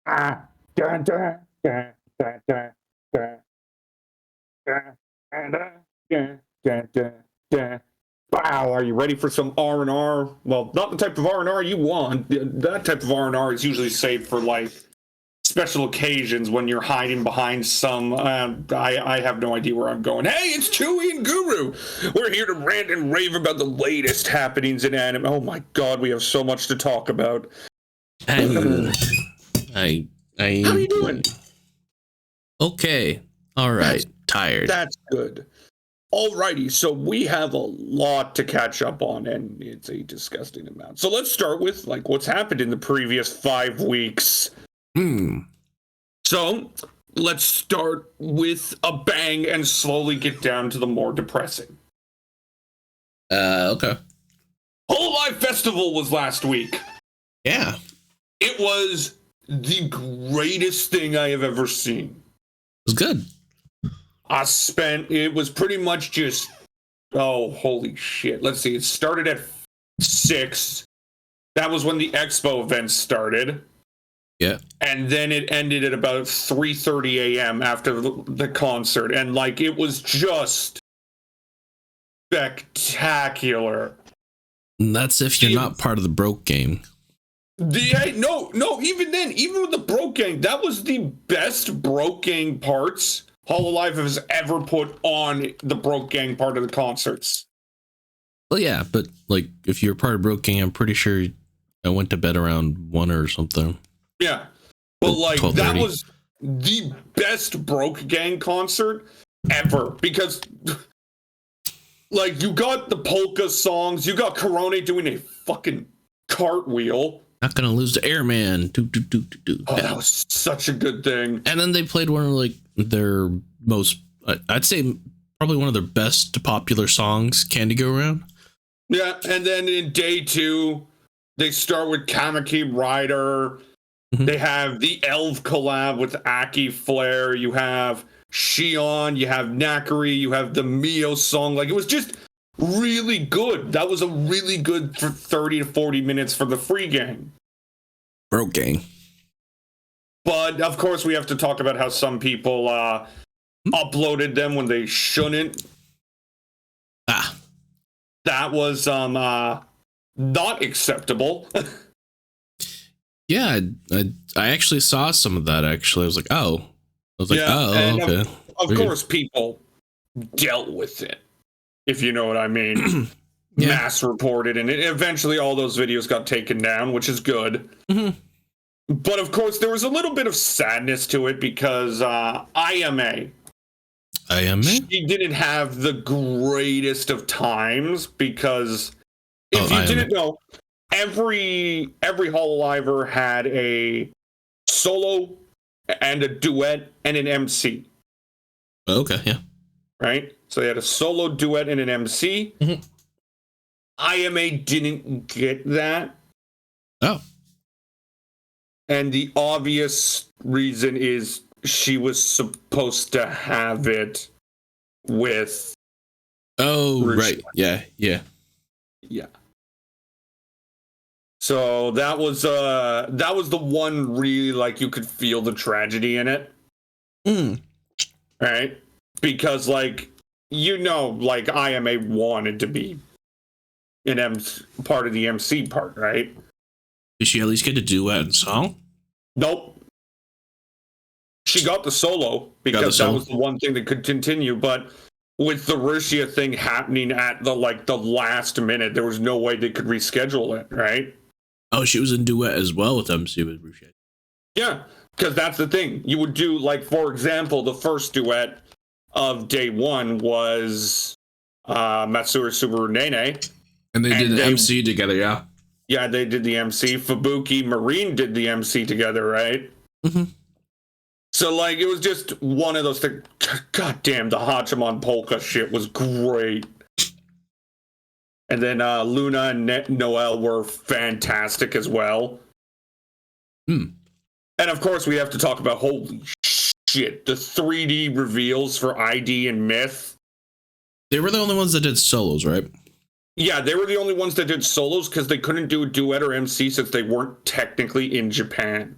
Ah, dun, dun, dun, dun, dun, dun, dun, dun, dun, dun, dun, dun. Wow, are you ready for some R&R? Well, not the type of R&R you want. That type of R&R is usually saved for, like, special occasions when you're hiding behind some... I have no idea where I'm going. Hey, it's Chewy and Guru! We're here to rant and rave about the latest happenings in anime. Oh my god, we have so much to talk about. How are you doing? Okay. All right. Tired. That's good. Alrighty, so we have a lot to catch up on, and it's a disgusting amount. So let's start with, like, what's happened in the previous 5 weeks. So let's start with a bang and slowly get down to the more depressing. Okay. Hololive Festival was last week. Yeah. It was the greatest thing I have ever seen. It was good. It was pretty much just, oh, holy shit. Let's see, it started at 6. That was when the expo event started. Yeah. And then it ended at about 3:30 a.m. after the concert. And, like, it was just spectacular. And that's if you're not part of the broke gang. No, even then, even with the broke gang, that was the best broke gang parts Hololive has ever put on the broke gang part of the concerts. Well, yeah, but, like, if you're part of broke gang, I'm pretty sure I went to bed around 1 or something. Yeah. But, like, 12:30. that was the best broke gang concert ever. Because, like, you got the polka songs, you got Korone doing a fucking cartwheel. Not gonna lose to Airman. Oh, that was such a good thing. And then they played one of, like, their most, I'd say, probably one of their best popular songs, Candy Go Round. Yeah, and then in day 2, they start with Kamaki Rider. Mm-hmm. They have the Elf collab with Aki Flare. You have Shion. You have Nakari. You have the Mio song. Like, it was just really good. That was a really good for 30 to 40 minutes for the free gang. Broke gang. But, of course, we have to talk about how some people uploaded them when they shouldn't. That was not acceptable. Yeah, I actually saw some of that, actually. I was like, oh. Okay. Of course, people dealt with it, if you know what I mean. Yeah. Mass reported, and eventually all those videos got taken down, which is good. Mm-hmm. But, of course, there was a little bit of sadness to it because IMA, she didn't have the greatest of times because if you didn't know, every Hololiver had a solo and a duet and an MC. Okay, yeah. Right? So they had a solo, duet, and an MC. Mm-hmm. IMA didn't get that. Oh. And the obvious reason is she was supposed to have it with... Oh, right. Yeah. Yeah. So that was the one really, like, you could feel the tragedy in it. Right? Because, like, like, IMA wanted to be part of the MC part, right? Did she at least get to duet and song? Nope. She got the solo because that was the one thing that could continue, but with the Russia thing happening at the last minute, there was no way they could reschedule it, right? Oh, she was in duet as well with MC with Russia. Yeah, because that's the thing. You would do, like, for example, the first duet of day 1 was Matsuri Subaru Nene. And they did the MC together, yeah. Yeah, they did the MC. Fubuki Marine did the MC together, right? Mm-hmm. So, like, it was just one of those things. God damn, the Hachiman Polka shit was great. And then Luna and Noelle were fantastic as well. And, of course, we have to talk about, holy shit, the 3D reveals for ID and Myth. They were the only ones that did solos, right? Yeah, they were the only ones that did solos because they couldn't do a duet or MC since they weren't technically in Japan.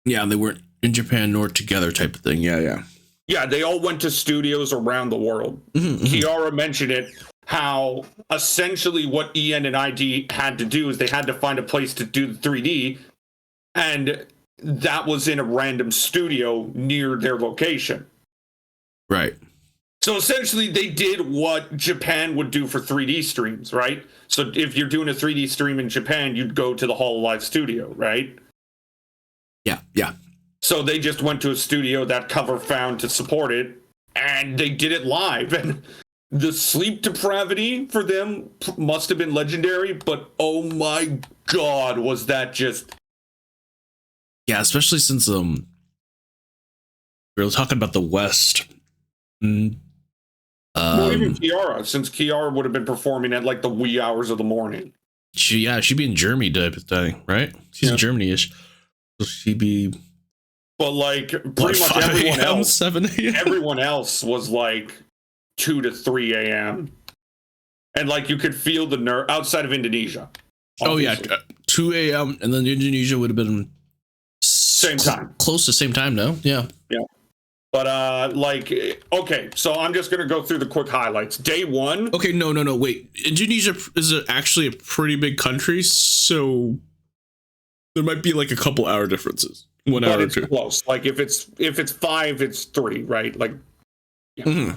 Yeah, they weren't in Japan nor together type of thing. Yeah. Yeah, they all went to studios around the world. Kiara mentioned it, how essentially what EN and ID had to do is they had to find a place to do the 3D, and that was in a random studio near their location. Right. So essentially they did what Japan would do for 3D streams, right? So if you're doing a 3D stream in Japan, you'd go to the HoloLive studio, right? Yeah. So they just went to a studio that Cover found to support it, and they did it live. And the sleep depravity for them must have been legendary, but oh my god, was that just... Yeah, especially since we were talking about the West. Well, even Kiara, since Kiara would have been performing at like the wee hours of the morning. She'd be in Germany type of thing, right? She's in Germany-ish. So she'd be... But like pretty much everyone else, 7 a.m. everyone else was like 2 to 3 a.m. And like you could feel the nerve outside of Indonesia. Obviously. Oh yeah, 2 a.m. and then Indonesia would have been same time, close to same time. No, yeah. But like, okay, so I'm just gonna go through the quick highlights. Day one. Okay, no, wait. Indonesia is actually a pretty big country, so there might be like a couple hour differences. 1 hour But or it's two. close. Like if it's 5, it's 3, right? Like, yeah.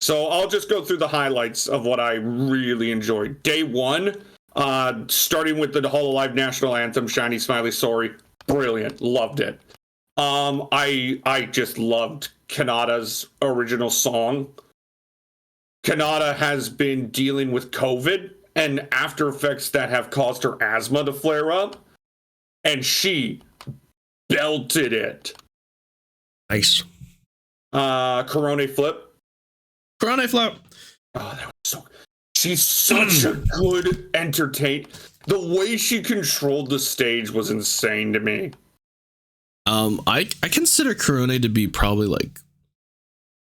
So I'll just go through the highlights of what I really enjoyed. Day one, starting with the HoloLive National Anthem, Shiny Smiley Sorry, brilliant, loved it. I just loved Kanata's original song. Kanata has been dealing with COVID and after effects that have caused her asthma to flare up, and she belted it. Nice. Corone Flip. Oh, that was so... She's such a good entertain. The way she controlled the stage was insane to me. I consider Corone to be probably like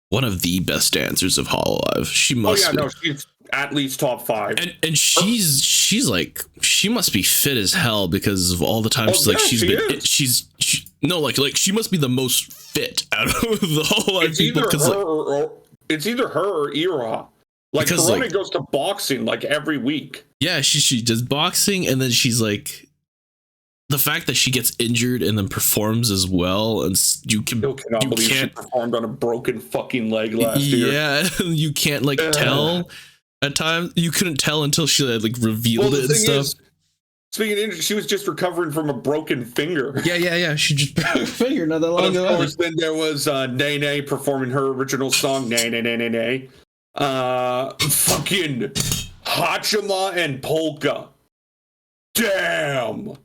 one of the best dancers of HoloLive. She must be. No, she's at least top 5. And she's like, she must be fit as hell because of all the times she must be the most fit out of the HoloLive people. It's either her or Ira. Like Corone goes to boxing like every week. Yeah, she does boxing, and then she's like, the fact that she gets injured and then performs as well, and you can't believe she performed on a broken fucking leg last year. Yeah, you can't like tell at times. You couldn't tell until she like revealed it and stuff. Speaking of injury, she was just recovering from a broken finger. Yeah. She just broke a finger not that long ago. Of course, then there was Nene performing her original song, Nene. Fucking Hachima and Polka. Damn.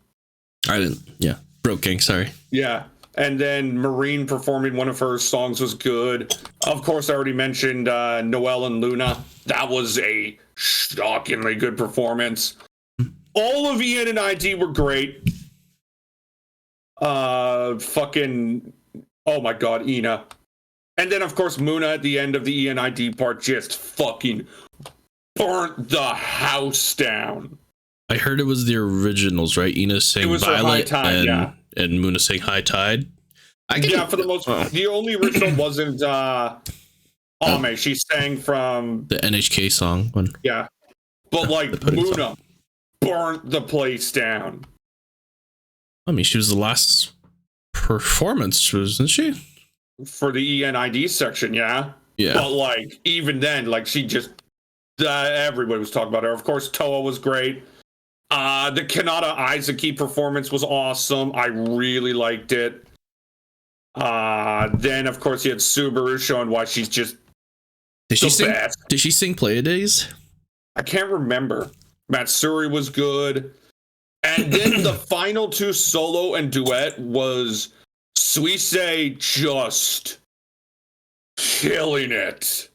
I didn't. Yeah. Broke King. Sorry. Yeah. And then Marine performing one of her songs was good. Of course, I already mentioned Noelle and Luna. That was a shockingly good performance. All of EN and ID were great. Fucking, oh my god, Ina. And then, of course, Muna at the end of the ENID part just fucking burnt the house down. I heard it was the originals, right? Ina sang Violet and Muna sang High Tide. For the most part. The only original wasn't Ame. She sang from the NHK song one. Yeah. But like Muna burnt the place down. I mean, she was the last performance, wasn't she? For the ENID section, yeah. But like even then, like she just everybody was talking about her. Of course, Toa was great. The Kanata Izaki performance was awesome. I really liked it. Then of course you had Subaru showing why she's just Did she sing Play Days? I can't remember. Matsuri was good. And then the final 2 solo and duet was Suisei just killing it.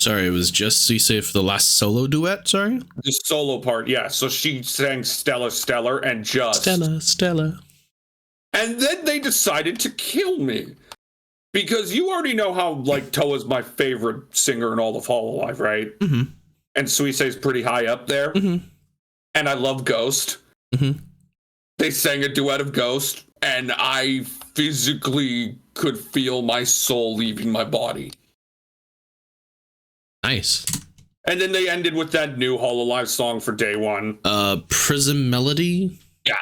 Sorry, it was just Suisei for the last solo duet, sorry? The solo part, yeah. So she sang Stellar and just... Stella. And then they decided to kill me. Because you already know how, like, Toa's my favorite singer in all of HoloLive, right? Mm-hmm. And Suisei's pretty high up there. Mm-hmm. And I love Ghost. Mm-hmm. They sang a duet of Ghost. and I physically could feel my soul leaving my body. Nice. And then they ended with that new Hololive song for day one. Prism Melody? Yeah.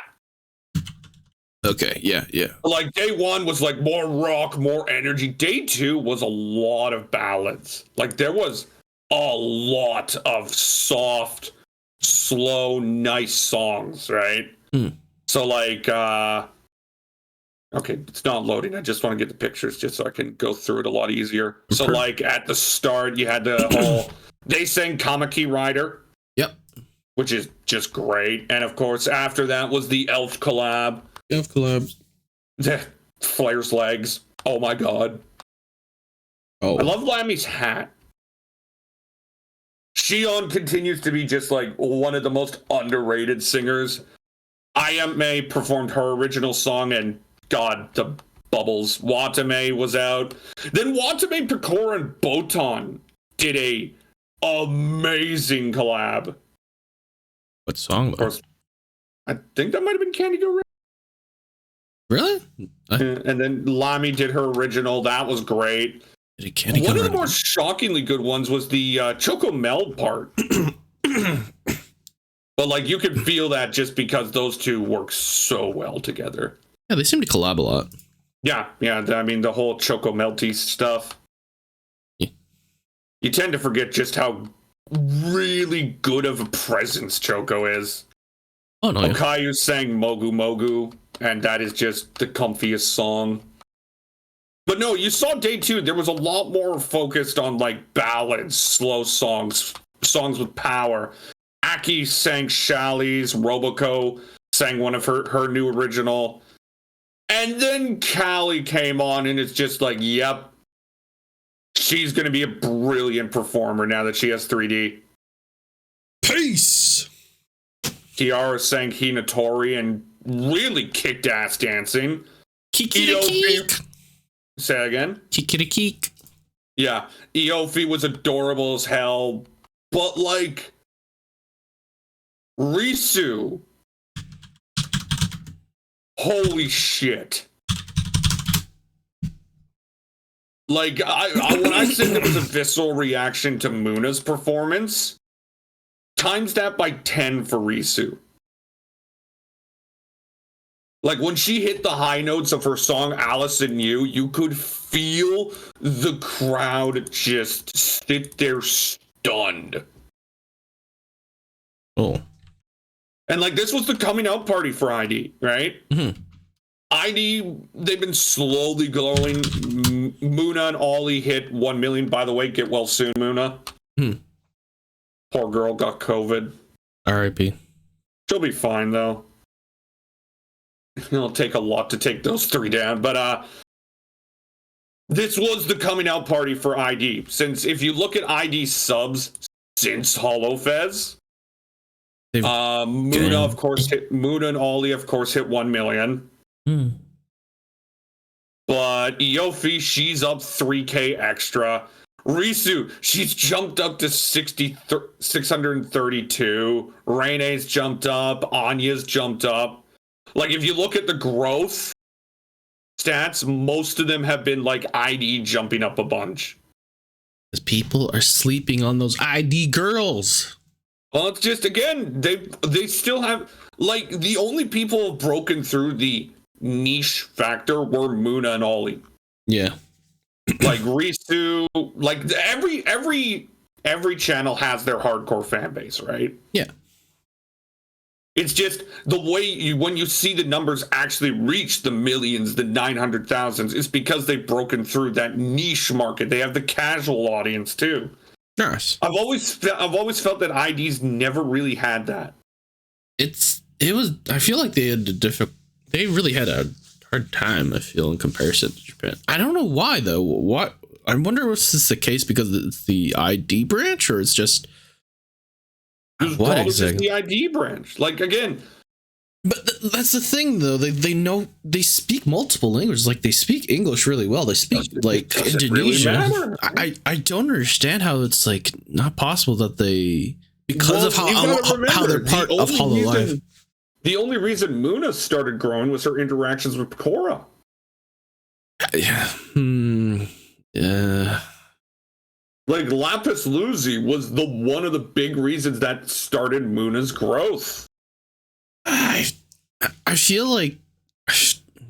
Okay, yeah. Like, day one was like more rock, more energy. Day two was a lot of ballads. Like, there was a lot of soft, slow, nice songs, right? So, like, okay, it's not loading. I just want to get the pictures just so I can go through it a lot easier. So, like, at the start, you had the whole... They sang Kamaki Rider. Yep. Which is just great. And, of course, after that was the Elf collab. Elf collabs. Flair's legs. Oh, my God. Oh. I love Lammy's hat. Shion continues to be just, like, one of the most underrated singers. Ayame performed her original song, and God, the bubbles. Watame was out. Then Watame, Picora, and Botan did a amazing collab. What song? Of course, I think that might have been Candy Go Red. Really? And then Lamy did her original. That was great. One of the more shockingly good ones was the Choco Meld part. But, like, you could feel that just because those two work so well together. Yeah, they seem to collab a lot. Yeah. I mean, the whole Choco Melty stuff. Yeah. You tend to forget just how really good of a presence Choco is. Oh, no. Okayu sang Mogu Mogu, and that is just the comfiest song. But no, you saw day two, there was a lot more focused on, like, ballads, slow songs, songs with power. Aki sang Shally's, Roboco sang one of her new original. And then Callie came on, and it's just like, yep, she's going to be a brilliant performer now that she has 3D. Peace! Kiara sang Hinatori and really kicked ass dancing. Kikiri-keek! Say again? Kikiri-keek. Yeah, Eofi was adorable as hell, but, like, Risu, holy shit. Like, when I said there was a visceral reaction to Muna's performance, times that by 10 for Risu. Like, when she hit the high notes of her song Alice and You could feel the crowd just sit there stunned. Oh. And, like, this was the coming out party for ID, right? Mm-hmm. ID, they've been slowly glowing. Muna and Ollie hit 1 million. By the way, get well soon, Muna. Poor girl got COVID. R.I.P. She'll be fine, though. It'll take a lot to take those three down. But this was the coming out party for ID. Since if you look at ID subs since HoloFez, Muna, of course, Muna and Ollie, of course, hit 1 million. But Eofi, she's up 3K extra. Risu, she's jumped up to 632. Reine's jumped up. Anya's jumped up. Like, if you look at the growth stats, most of them have been, like, ID jumping up a bunch. Because people are sleeping on those ID girls. Well, it's just, again, they still have, like, the only people who have broken through the niche factor were Muna and Ollie. Yeah. Like, Risu, like, every channel has their hardcore fan base, right? Yeah. It's just the way when you see the numbers actually reach the millions, the 900,000s, it's because they've broken through that niche market. They have the casual audience too. Nice. I've always felt that ID's never really had that. I feel like they really had a hard time, I feel, in comparison to Japan. I don't know why though. I wonder if this is the case because it's the ID branch, or it's just what exactly? The ID branch, like, again. But that's the thing, though. They speak multiple languages. Like, they speak English really well. They speak like Indonesian. Really, I don't understand how it's like not possible that they, because of how they're part of Hololive. The only reason Muna started growing was her interactions with Korra. Yeah. Yeah. Like Lapis Lazuli was one of the big reasons that started Muna's growth. I feel like,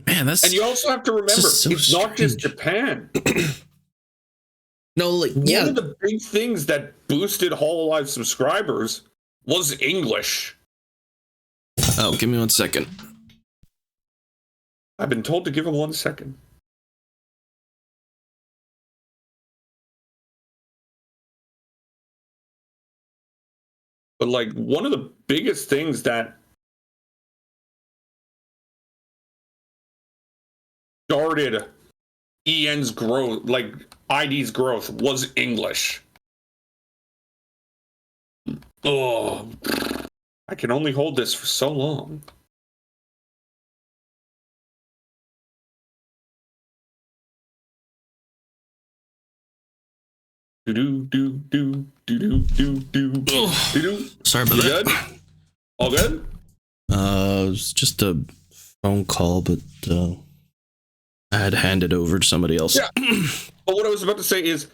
man, that's. And you also have to remember, so it's not just strange. Japan. No, like, One yeah. of the big things that boosted Hololive subscribers was English. Oh, give me 1 second. I've been told to give him 1 second. But like one of the biggest things that started EN's growth, like ID's growth, was English. Oh, I can only hold this for so long. Sorry about that. Good? All good? It was just a phone call, but I had to hand it over to somebody else. Yeah. But what I was about to say is,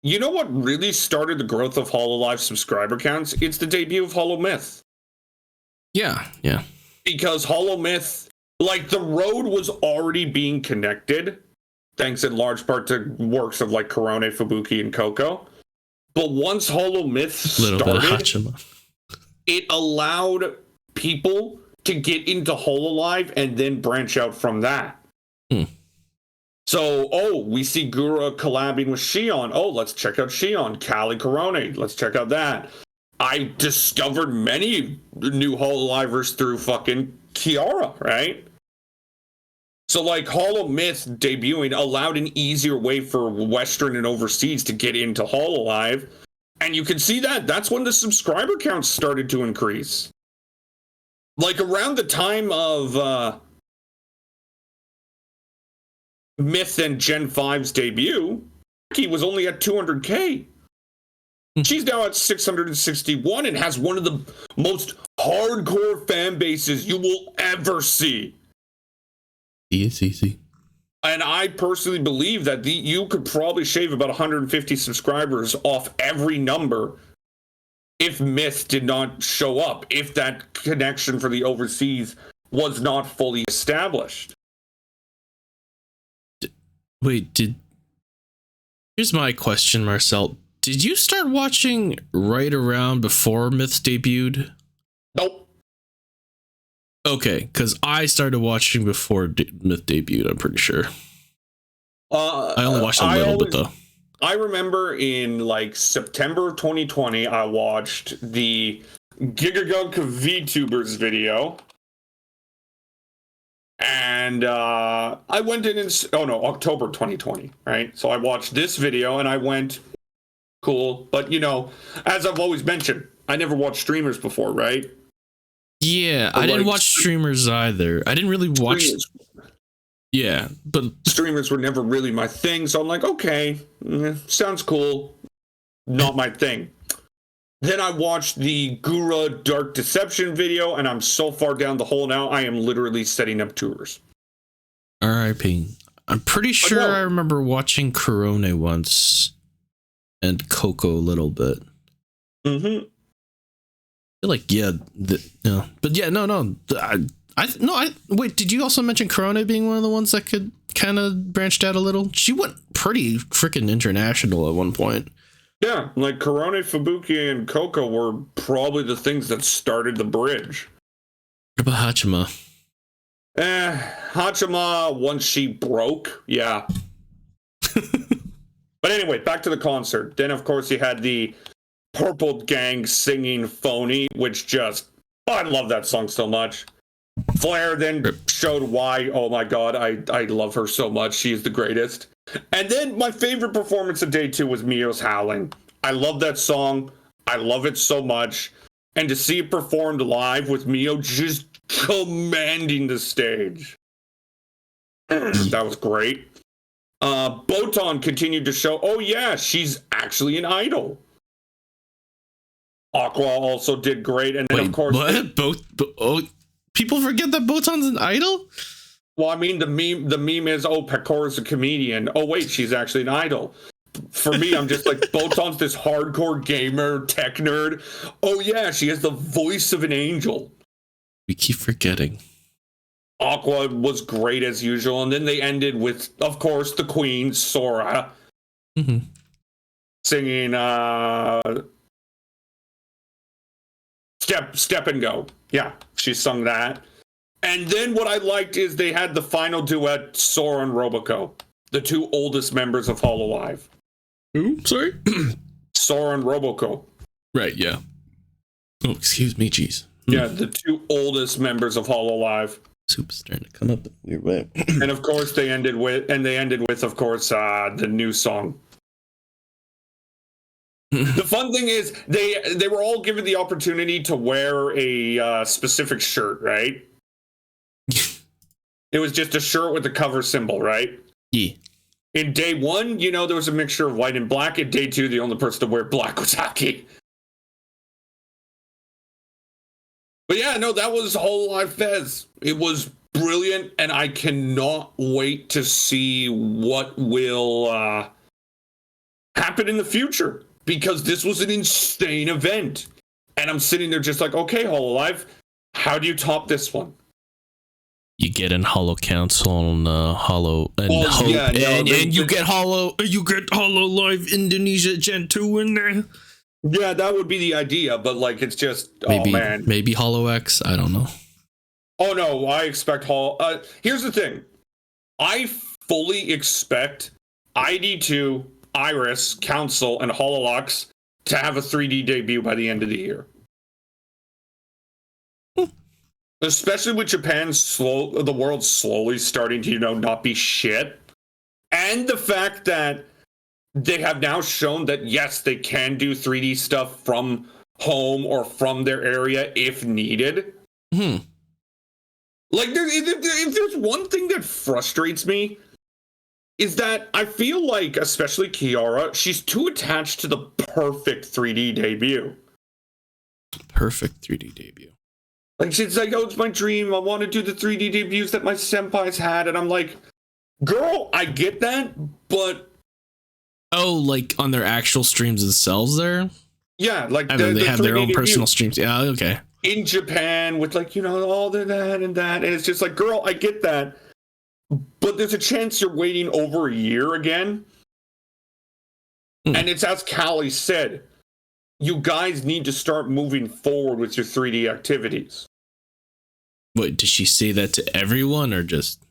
you know what really started the growth of Hololive subscriber counts? It's the debut of Hollow Myth. Yeah. Because Hollow Myth, like the road was already being connected, thanks in large part to works of like Korone, Fubuki, and Coco. But once Hollow Myth started, it allowed people to get into Hololive and then branch out from that. So, we see Gura collabing with Shion. Oh, let's check out Shion. Kali Korone, let's check out that. I discovered many new Hololivers through fucking Kiara, right? So, like, Hollow Myth debuting allowed an easier way for Western and overseas to get into Hololive. And you can see that. That's when the subscriber counts started to increase. Like, around the time of Myth and Gen 5's debut, he was only at 200K. She's now at 661 and has one of the most hardcore fan bases you will ever see. Easy. And I personally believe that you could probably shave about 150 subscribers off every number if Myth did not show up, if that connection for the overseas was not fully established. Wait, here's my question, Marcel. Did you start watching right around before Myth debuted? Nope. Okay, because I started watching before Myth debuted, I'm pretty sure. I only watched a little bit, though. I remember in, like, September 2020, I watched the Gigagunk VTubers video. And I went in October 2020, right? So I watched this video and I went, cool. But, you know, as I've always mentioned, I never watched streamers before, right? Yeah, I didn't watch streamers either. I didn't really watch... Yeah, but... Streamers were never really my thing, so I'm like, okay, sounds cool. Not my thing. Then I watched the Gura Dark Deception video, and I'm so far down the hole now, I am literally setting up tours. R.I.P. I'm pretty sure I remember watching Korone once, and Coco a little bit. Mm-hmm. I feel like, but yeah, no. Wait, did you also mention Korone being one of the ones that could kind of branched out a little? She went pretty freaking international at one point. Yeah, like Korone, Fubuki, and Coco were probably the things that started the bridge. What about Hachima? Hachima, once she broke, yeah. But anyway, back to the concert. Then, of course, you had the Purple Gang singing Phony, which I love that song so much. Flair then showed why, oh my god, I love her so much. She is the greatest. And then my favorite performance of day 2 was Mio's Howling. I love that song. I love it so much. And to see it performed live with Mio just commanding the stage. That was great. Botan continued to show, oh yeah, she's actually an idol. Aqua also did great. And then, of course... What? People forget that Botan's an idol. Well, I mean, the meme is, oh, Pecora's a comedian. Oh, wait, she's actually an idol. For me, I'm just like, Botan's this hardcore gamer, tech nerd. Oh, yeah, she has the voice of an angel. We keep forgetting. Aqua was great as usual, and then they ended with, of course, the queen, Sora, singing Step and Go. Yeah, she sung that. And then what I liked is they had the final duet, Sora and Roboco, the two oldest members of Hololive. Who? Sorry? Sora and Roboco. Right, yeah. Oh, excuse me, jeez. Yeah, the two oldest members of Hololive. Soup's starting to come up in a weird way. And of course they ended with, of course, the new song. The fun thing is they were all given the opportunity to wear a specific shirt, right? It was just a shirt with the cover symbol, right? Yeah. In day one, there was a mixture of white and black. In day two, the only person to wear black was Aki. But yeah, no, that was Hololive Fez. It was brilliant, and I cannot wait to see what will happen in the future, because this was an insane event. And I'm sitting there just like, okay, Hololive, how do you top this one? You get in Hollow Council and Hollow and Hope, yeah, and you get Hololive Indonesia Gen 2 in there. Yeah, that would be the idea, but like it's just maybe Hollow X. I don't know. Oh no, I expect here's the thing. I fully expect ID2, Iris, Council, and Hololux to have a 3D debut by the end of the year. Especially with Japan the world slowly starting to, not be shit. And the fact that they have now shown that, yes, they can do 3D stuff from home or from their area if needed. Like, if there's one thing that frustrates me, is that I feel like, especially Kiara, she's too attached to the perfect 3D debut. Perfect 3D debut. Like, she's like, oh, it's my dream. I want to do the 3D debuts that my senpais had. And I'm like, girl, I get that, but... Oh, like on their actual streams themselves there? Yeah, like they have their own personal streams. Yeah, okay. In Japan with like, all the that and that. And it's just like, girl, I get that. But there's a chance you're waiting over a year again. And it's as Callie said, you guys need to start moving forward with your 3D activities. Wait, did she say that to everyone or just...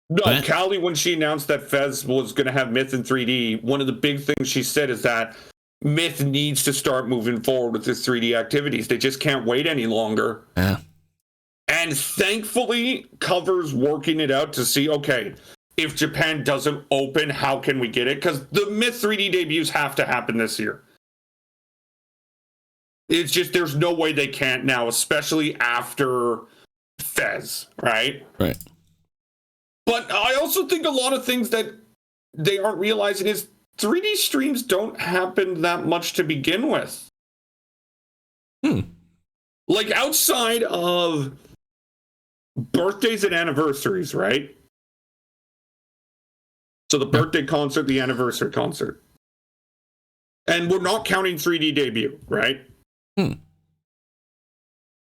No, Callie, when she announced that Fez was going to have Myth in 3D, one of the big things she said is that Myth needs to start moving forward with their 3D activities. They just can't wait any longer. Yeah. And thankfully, Cover's working it out to see, okay, if Japan doesn't open, how can we get it? Because the Myth 3D debuts have to happen this year. It's just, there's no way they can't now, especially after Fez, right? Right. But I also think a lot of things that they aren't realizing is 3D streams don't happen that much to begin with. Like outside of birthdays and anniversaries, right? So the birthday concert, the anniversary concert. And we're not counting 3D debut, right?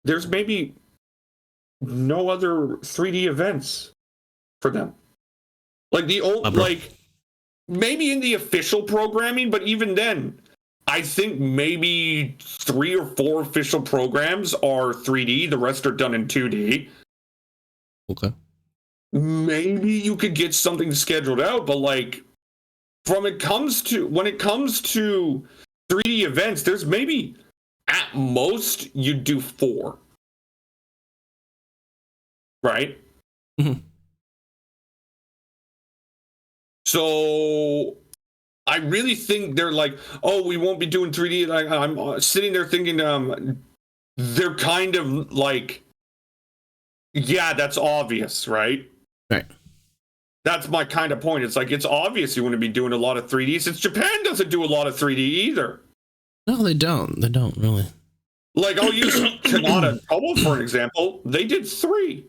There's maybe no other 3D events for them. Like the old, maybe in the official programming, but even then, I think maybe 3 or 4 official programs are 3D. The rest are done in 2D. Okay. Maybe you could get something scheduled out, but like, when it comes to 3D events, there's maybe at most you do 4. Right? So I really think they're like, oh, we won't be doing 3D. Like, I'm sitting there thinking, they're kind of like, yeah, that's obvious, right? Right. That's my kind of point. It's like, it's obvious you want to be doing a lot of 3D since Japan doesn't do a lot of 3D either. No, they don't. They don't really. Like, I'll use Kanata and Tomo for an example. They did 3.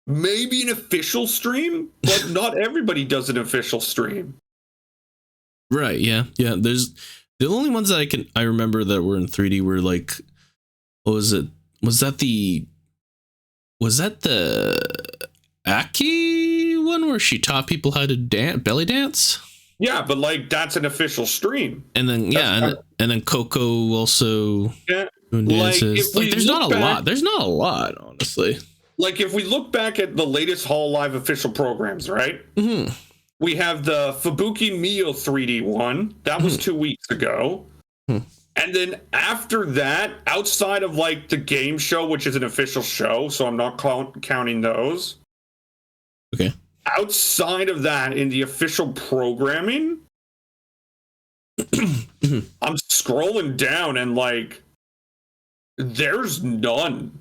Maybe an official stream, but not everybody does an official stream. Right, yeah. There's the only ones that I remember that were in 3D were like, what was it? Was that the Aki one where she taught people how to belly dance? Yeah, but like that's an official stream. And then and then Coco also dances. Like there's not a lot. There's not a lot, honestly. Like if we look back at the latest Hall Live official programs, right? Mm-hmm. We have the Fubuki Mio 3D one. That was 2 weeks ago. Mm-hmm. And then after that, outside of like the game show, which is an official show, so I'm not counting those. Okay. Outside of that, in the official programming, I'm scrolling down and like, there's none.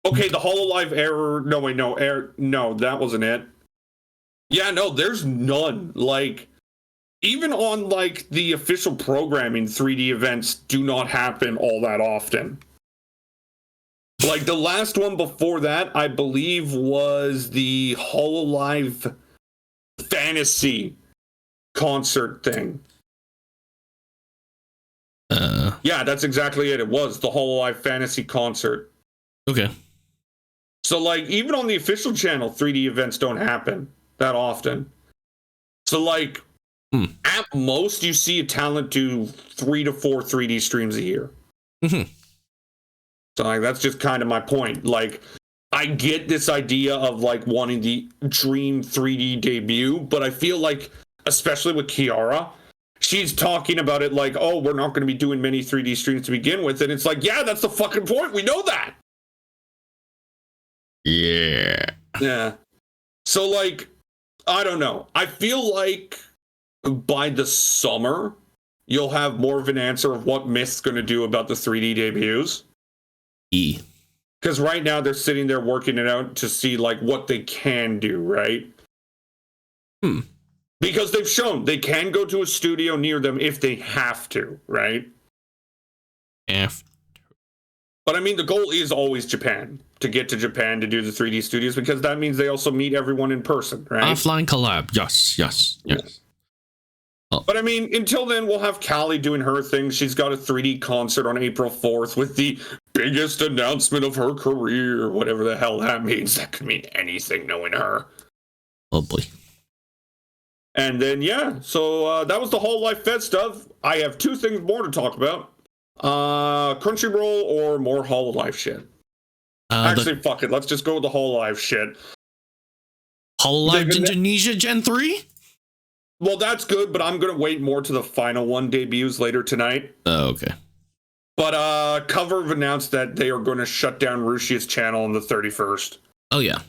Okay, the HoloLive error. No, wait, no, no, that wasn't it. Yeah, no, there's none. Like, even on like the official programming, 3D events do not happen all that often. Like the last one before that, I believe, was the HoloLive fantasy concert thing. Yeah, that's exactly it. It was the HoloLive fantasy concert. Okay. So like even on the official channel, 3D events don't happen that often. So like at most you see a talent do 3 to 4 3D streams a year. Mm-hmm. So like that's just kind of my point. Like I get this idea of like wanting the dream 3D debut, but I feel like especially with Kiara, she's talking about it like, oh, we're not going to be doing many 3D streams to begin with, and it's like, yeah, that's the fucking point. We know that. Yeah. So like, I don't know. I feel like by the summer, you'll have more of an answer of what Myth's going to do about the 3D debuts. Because right now they're sitting there working it out to see like what they can do, right? Because they've shown they can go to a studio near them if they have to, right? But I mean, the goal is always Japan, to get to Japan to do the 3D studios, because that means they also meet everyone in person, right? Offline collab. Yes. Oh. But I mean, until then, we'll have Callie doing her thing. She's got a 3D concert on April 4th with the biggest announcement of her career, whatever the hell that means. That could mean anything, knowing her. Lovely. And then, yeah, so that was the whole Life Fed stuff. I have 2 things more to talk about. Crunchyroll or more HoloLive shit. Actually, fuck it. Let's just go with the HoloLive shit. HoloLive Indonesia Gen 3? Well, that's good, but I'm going to wait more to the final one debuts later tonight. Oh, okay. But Cover have announced that they are going to shut down Rushia's channel on the 31st. Oh, yeah.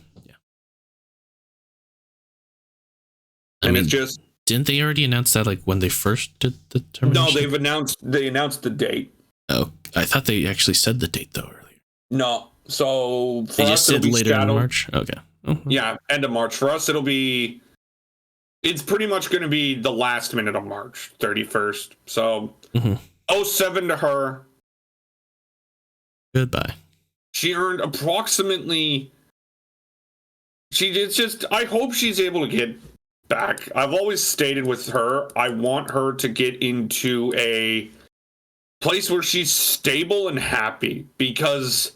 And it's just... Didn't they already announce that like when they first did the termination? No, they announced the date. Oh, I thought they actually said the date though earlier. No, so for they us, just said later in March. Okay. Mm-hmm. Yeah, end of March. For us, it's pretty much going to be the last minute of March, 31st. So 07 to her. Goodbye. She earned approximately. I hope she's able to get back. I've always stated with her, I want her to get into a place where she's stable and happy, because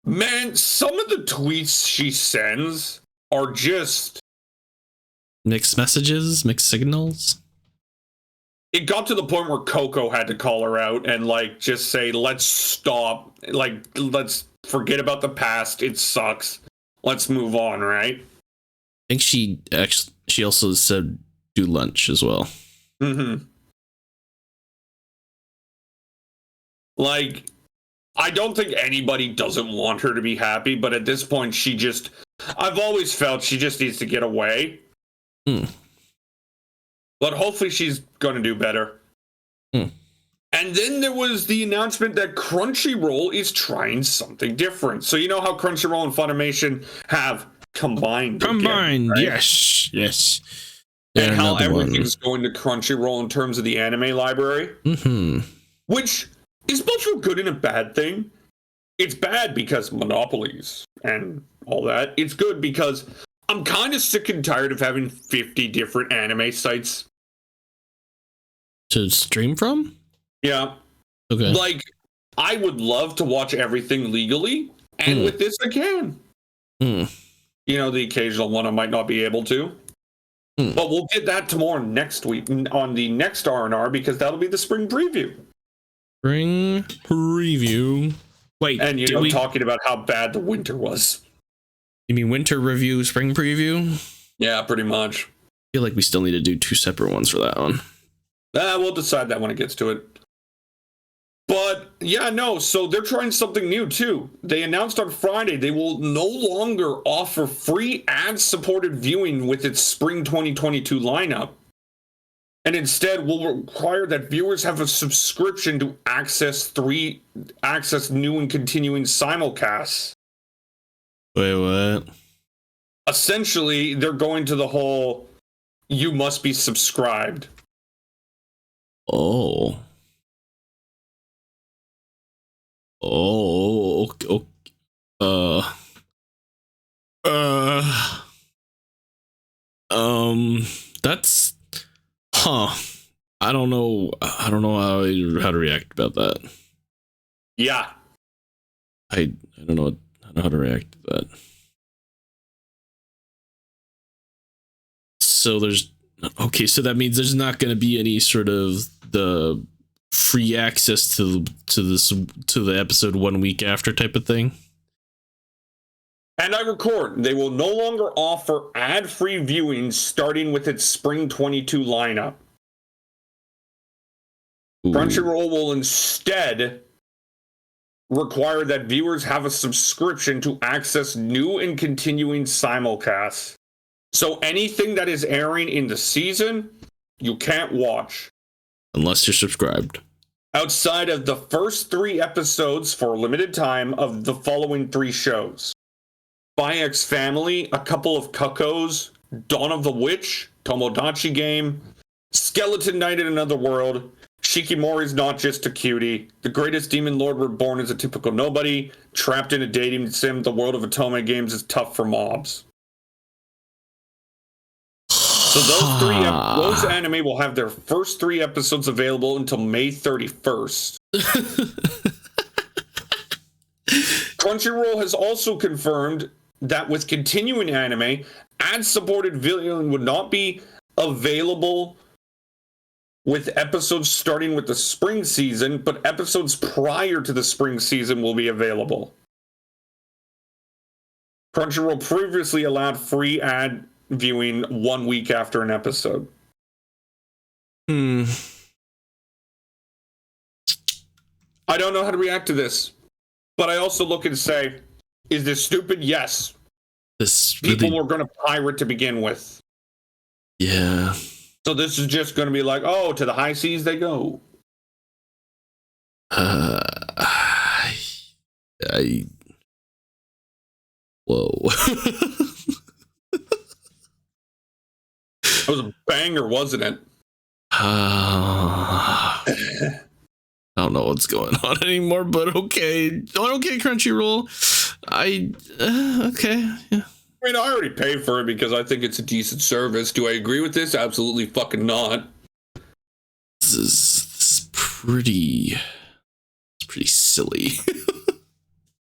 man, some of the tweets she sends are just mixed messages, mixed signals. It got to the point where Coco had to call her out and like just say, let's stop, like let's forget about the past, it sucks, let's move on, right? I think she also said do lunch as well. Like, I don't think anybody doesn't want her to be happy, but at this point, I've always felt she just needs to get away. But hopefully she's going to do better. And then there was the announcement that Crunchyroll is trying something different. So you know how Crunchyroll and Funimation have combined again, right? Yes. And how everything's going to Crunchyroll in terms of the anime library. which is both a good and a bad thing. It's bad because monopolies and all that. It's good because I'm kind of sick and tired of having 50 different anime sites to stream from. Yeah. Okay. Like, I would love to watch everything legally, and with this I can. You know, the occasional one I might not be able to. But we'll get that tomorrow next week on the next R&R, because that'll be the spring preview. Spring preview. Wait, and talking about how bad the winter was. You mean winter review, spring preview? Yeah, pretty much. I feel like we still need to do 2 separate ones for that one. We'll decide that when it gets to it. But yeah, no, so they're trying something new too. They announced on Friday they will no longer offer free ad-supported viewing with its spring 2022 lineup. And instead will require that viewers have a subscription to access new and continuing simulcasts. Wait, what? Essentially, they're going to the whole, you must be subscribed. Oh. Okay. That's, I don't know how to react about that. Yeah. I don't know how to react to that. So so that means there's not going to be any sort of the free access to the episode 1 week after type of thing. And I record, they will no longer offer ad-free viewing starting with its spring 22 lineup. Ooh. Crunchyroll will instead require that viewers have a subscription to access new and continuing simulcasts. So anything that is airing in the season, you can't watch. Unless you're subscribed. Outside of the first 3 episodes for a limited time of the following 3 shows. Spy X Family, A Couple of Cuckoos, Dawn of the Witch, Tomodachi Game, Skeleton Knight in Another World, Shikimori's Not Just a Cutie, The Greatest Demon Lord Reborn is a Typical Nobody, Trapped in a Dating Sim, The World of Otome Games is Tough for Mobs. So those anime will have their first 3 episodes available until May 31st. Crunchyroll has also confirmed that with continuing anime, ad-supported viewing would not be available with episodes starting with the spring season, but episodes prior to the spring season will be available. Crunchyroll previously allowed free ad viewing 1 week after an episode. I don't know how to react to this, but I also look and say, is this stupid? Yes. People were going to pirate to begin with. Yeah. So this is just going to be like, oh, to the high seas they go. Whoa. That was a banger, wasn't it? I don't know what's going on anymore, but okay. Okay, Crunchyroll. Okay. Yeah. I mean, I already paid for it because I think it's a decent service. Do I agree with this? Absolutely fucking not. This is pretty silly.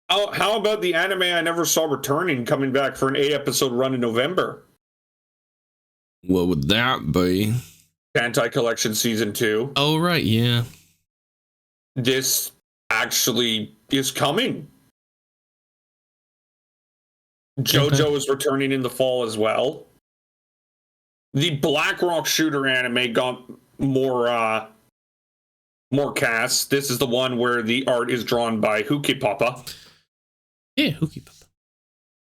How about the anime I never saw returning, coming back for an 8-episode run in November? What would that be? Anti Collection Season 2. Oh, right, yeah. This actually is coming. JoJo is returning in the fall as well. The Black Rock Shooter anime got more casts. This is the one where the art is drawn by Huki Papa. Yeah, Huki Papa.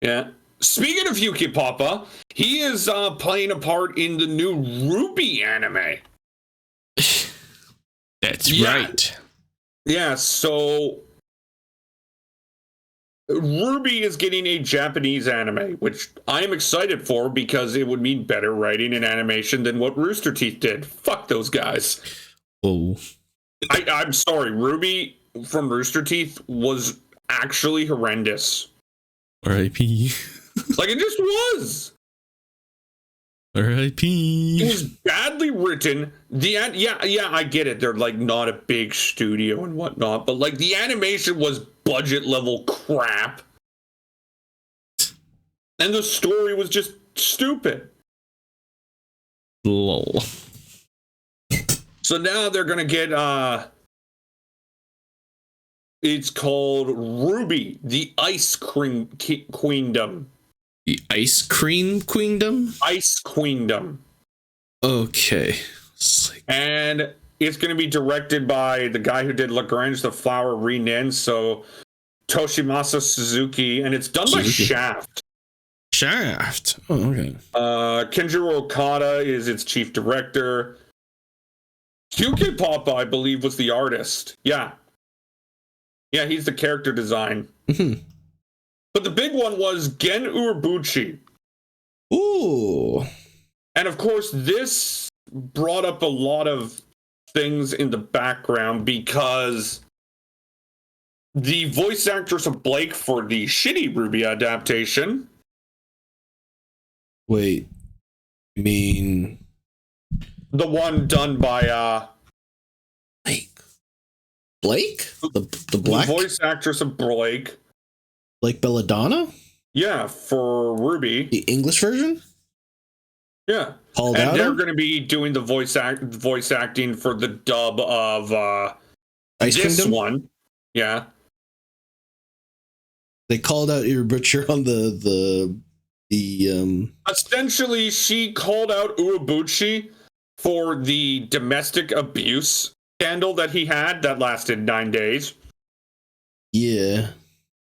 Yeah. Speaking of Yuki Papa, he is playing a part in the new Ruby anime. That's right. Yeah, so Ruby is getting a Japanese anime, which I am excited for because it would mean better writing and animation than what Rooster Teeth did. Fuck those guys. Oh. I'm sorry, Ruby from Rooster Teeth was actually horrendous. R.I.P. Like, it just was. R.I.P. It was badly written. Yeah, I get it. They're like not a big studio and whatnot, but like the animation was budget level crap. And the story was just stupid. Lol. So now they're gonna get it's called Ruby, the Ice Cream Queendom. The Ice Cream Queendom? Ice Queendom. Okay. And it's going to be directed by the guy who did Lagrange the Flower Renin, so Toshimasa Suzuki, and it's done by Shaft. Shaft. Oh, okay. Kenjiro Okada is its chief director. QK Papa, I believe, was the artist. Yeah, he's the character design. Mm-hmm. But the big one was Gen Urobuchi. Ooh. And of course, this brought up a lot of things in the background because the voice actress of Blake for the shitty Ruby adaptation. Wait. You mean the one done by Blake? The black the voice actress of Blake. Like Belladonna? Yeah, for Ruby. The English version? Yeah. Called and out they're going to be doing the voice acting for the dub of Ice this Kingdom? one. Yeah. They called out your butcher on the Essentially, she called out Urobuchi for the domestic abuse scandal that he had that lasted 9 days. Yeah.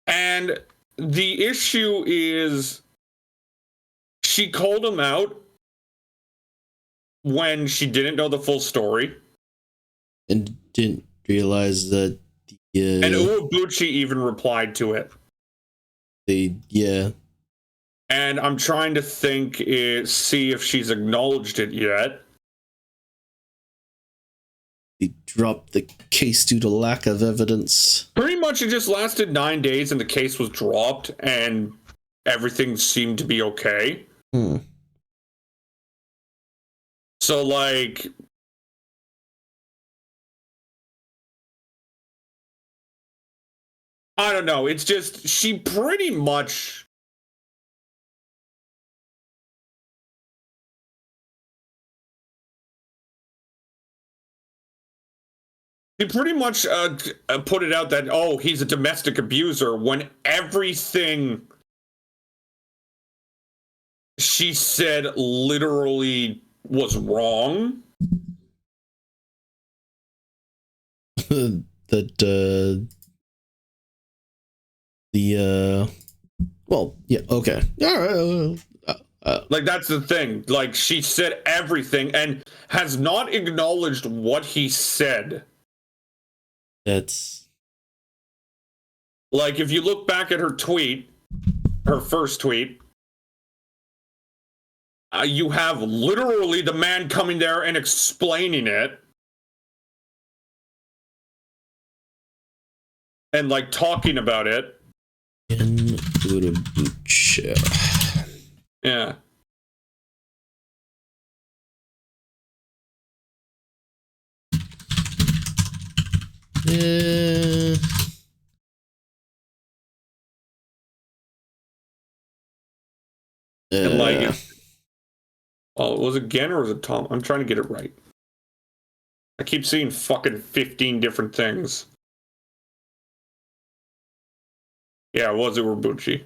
And the issue is she called him out when she didn't know the full story. And didn't realize that and Urobuchi even replied to it. Yeah. And I'm trying to see if she's acknowledged it yet. They dropped the case due to lack of evidence. Pretty much it just lasted 9 days and the case was dropped and everything seemed to be okay. So, like, I don't know. It's just, she pretty much put it out that, oh, he's a domestic abuser, when everything she said literally was wrong. Well, yeah, okay. All right. Like, that's the thing. Like, she said everything and has not acknowledged what he said. That's like, if you look back at her first tweet, you have literally the man coming there and explaining it. And, like, talking about it. Yeah. And, like, was it Gen or was it Tom? I'm trying to get it right. I keep seeing fucking 15 different things. Yeah, it was Urobuchi.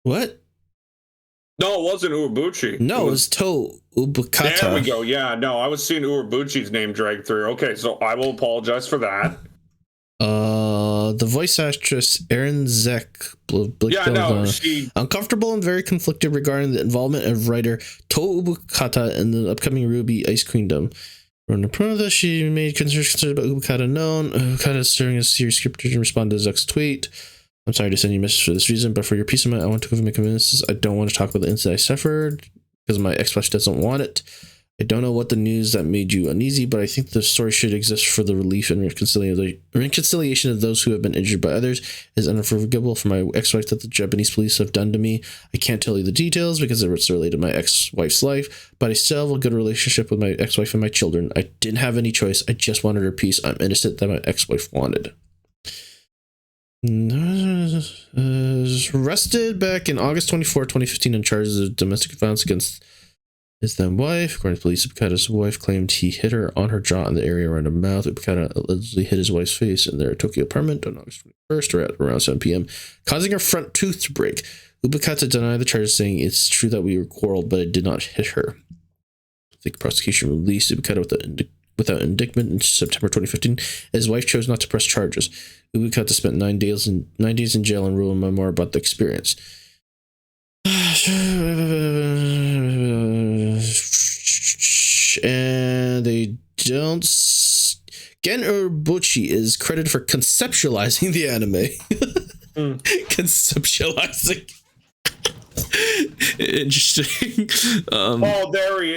What? No, it wasn't Urobuchi. No, it was To Ubukata. There we go. Yeah, no, I was seeing Urobuchi's name dragged through. Okay, so I will apologize for that. The voice actress Erin Zek. Uncomfortable and very conflicted regarding the involvement of writer Toru Ubukata in the upcoming Ruby Ice Queendom. On the front of this, she made concerns about Ubukata known. Ubukata is serving as series scripter and responded to Zek's tweet. I'm sorry to send you a message for this reason, but for your peace of mind, I want to confirm my conveniences. I don't want to talk about the incident I suffered because my ex-wife doesn't want it. I don't know what the news that made you uneasy, but I think the story should exist for the relief and reconciliation of those who have been injured by others. It is unforgivable for my ex-wife that the Japanese police have done to me. I can't tell you the details because it's related to my ex-wife's life, but I still have a good relationship with my ex-wife and my children. I didn't have any choice. I just wanted her peace. I'm innocent that my ex-wife wanted. Arrested back in August 24, 2015 on charges of domestic violence against his then wife. According to police, Ubukata's wife claimed he hit her on her jaw in the area around her mouth. Ubukata allegedly hit his wife's face in their Tokyo apartment on August 21st or at around 7 p.m., causing her front tooth to break. Ubukata denied the charges, saying it's true that we were quarreled, but I did not hit her. The prosecution released Ubukata without indictment in September 2015. His wife chose not to press charges. Ubukata spent 9 days in jail and wrote a memoir about the experience. And they don't. Gen Urobuchi is credited for conceptualizing the anime. Conceptualizing. Interesting.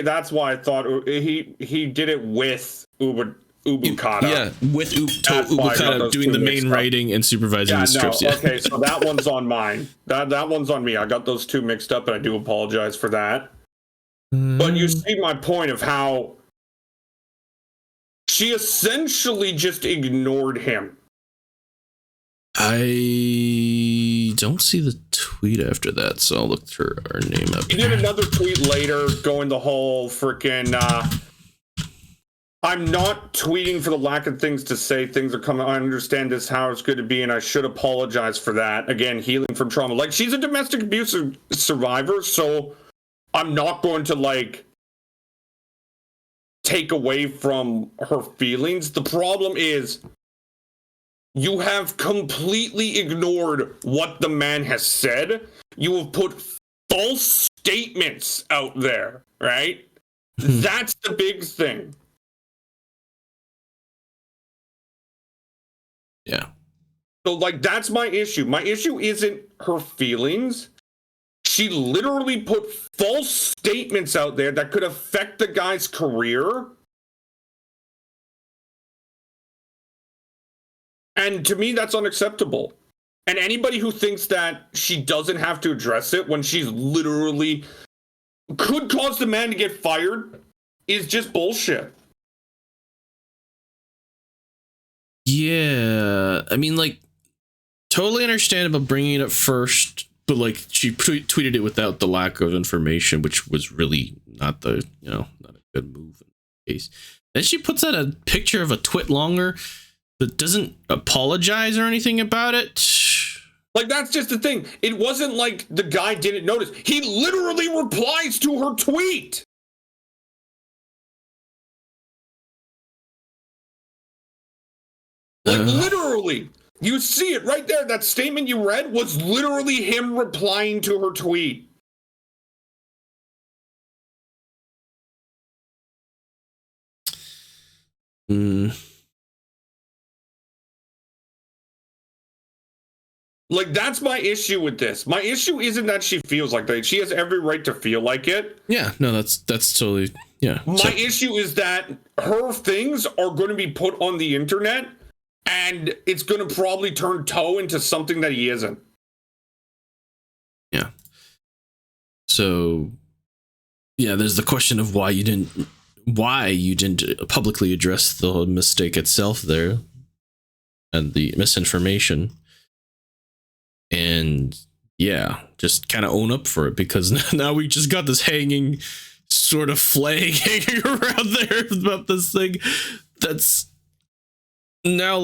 That's why I thought he did it with Ubukata. Yeah, with Ubukata doing the main writing and supervising the strips. Yeah. Okay, so that one's on mine. That one's on me. I got those two mixed up, and I do apologize for that. But you see my point of how she essentially just ignored him. I don't see the tweet after that, so I'll look her name up. He did another tweet later going the whole freaking I'm not tweeting for the lack of things to say. Things are coming. I understand this, how it's good to be, and I should apologize for that. Again, healing from trauma. Like, she's a domestic abuse survivor, so I'm not going to, take away from her feelings. The problem is you have completely ignored what the man has said. You have put false statements out there, right? That's the big thing. Yeah. So, that's my issue. My issue isn't her feelings. She literally put false statements out there that could affect the guy's career. And to me, that's unacceptable. And anybody who thinks that she doesn't have to address it when she's literally could cause the man to get fired is just bullshit. Yeah. I mean, totally understandable bringing it up first. But she tweeted it without the lack of information, which was really not not a good move in the case. Then she puts out a picture of a twit longer that doesn't apologize or anything about it. That's just the thing. It wasn't like the guy didn't notice. He literally replies to her tweet. Literally. You see it right there. That statement you read was literally him replying to her tweet. That's my issue with this. My issue isn't that she feels like that. She has every right to feel like it. Yeah, no, that's totally, yeah. My issue is that her things are going to be put on the internet, and it's going to probably turn Toe into something that he isn't. Yeah. So, yeah, there's the question of why you didn't publicly address the mistake itself there and the misinformation. And yeah, just kind of own up for it, because now we just got this hanging sort of flag hanging around there about this thing that's now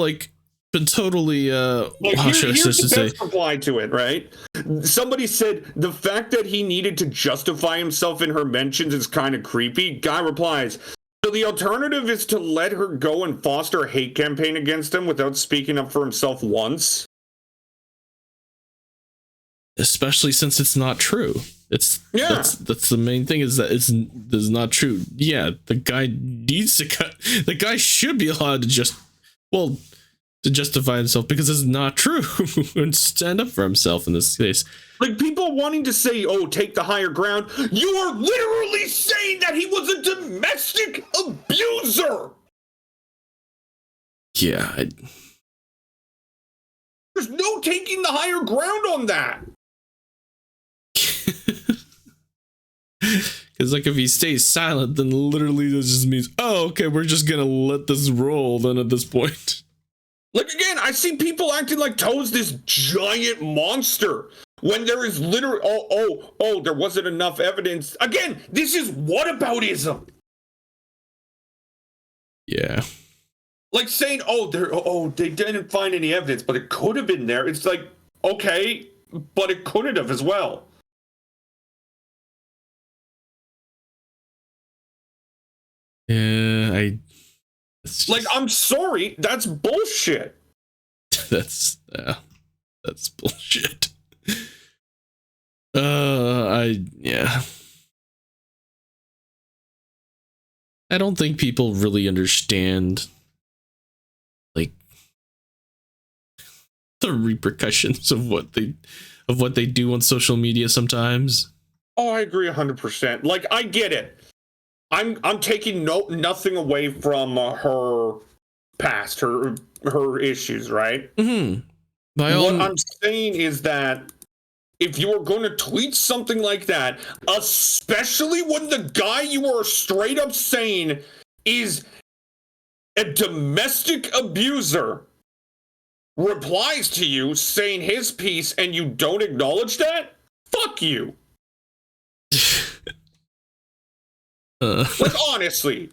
been totally here's the best reply to it, right? Somebody said the fact that he needed to justify himself in her mentions is kind of creepy. Guy replies, the So the alternative is to let her go and foster a hate campaign against him without speaking up for himself once? Especially since it's not true. That's the main thing, is that it's not true. Yeah, the guy needs to cut. The guy should be allowed to to justify himself, because it's not true, and stand up for himself in this case. Like, people wanting to say, oh, take the higher ground. You are literally saying that he was a domestic abuser. Yeah. There's no taking the higher ground on that. Because, like, if he stays silent, then literally this just means, oh, okay, we're just gonna let this roll then at this point. Like, again, I see people acting like Toad's this giant monster when there is literally, there wasn't enough evidence. Again, this is whataboutism. Yeah. Like saying, they didn't find any evidence, but it could have been there. It's like, okay, but it couldn't have as well. Yeah, I'm sorry, that's bullshit. That's bullshit. I don't think people really understand, like, the repercussions of what they do on social media sometimes. Oh, I agree 100%. Like, I get it. I'm taking nothing away from her past, her issues, right? Mm-hmm. What I'm saying is that if you are going to tweet something like that, especially when the guy you are straight up saying is a domestic abuser, replies to you saying his piece and you don't acknowledge that, fuck you. Like, honestly,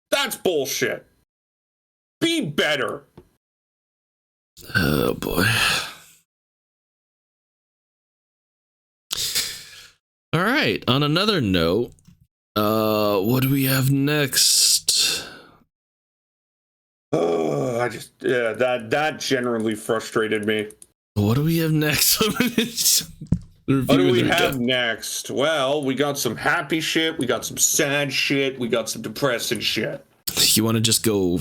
that's bullshit. Be better. Oh boy. All right, on another note, what do we have next? Oh, that generally frustrated me. What do we have next? What do we have next? Well, we got some happy shit, we got some sad shit, we got some depressing shit. You want to just go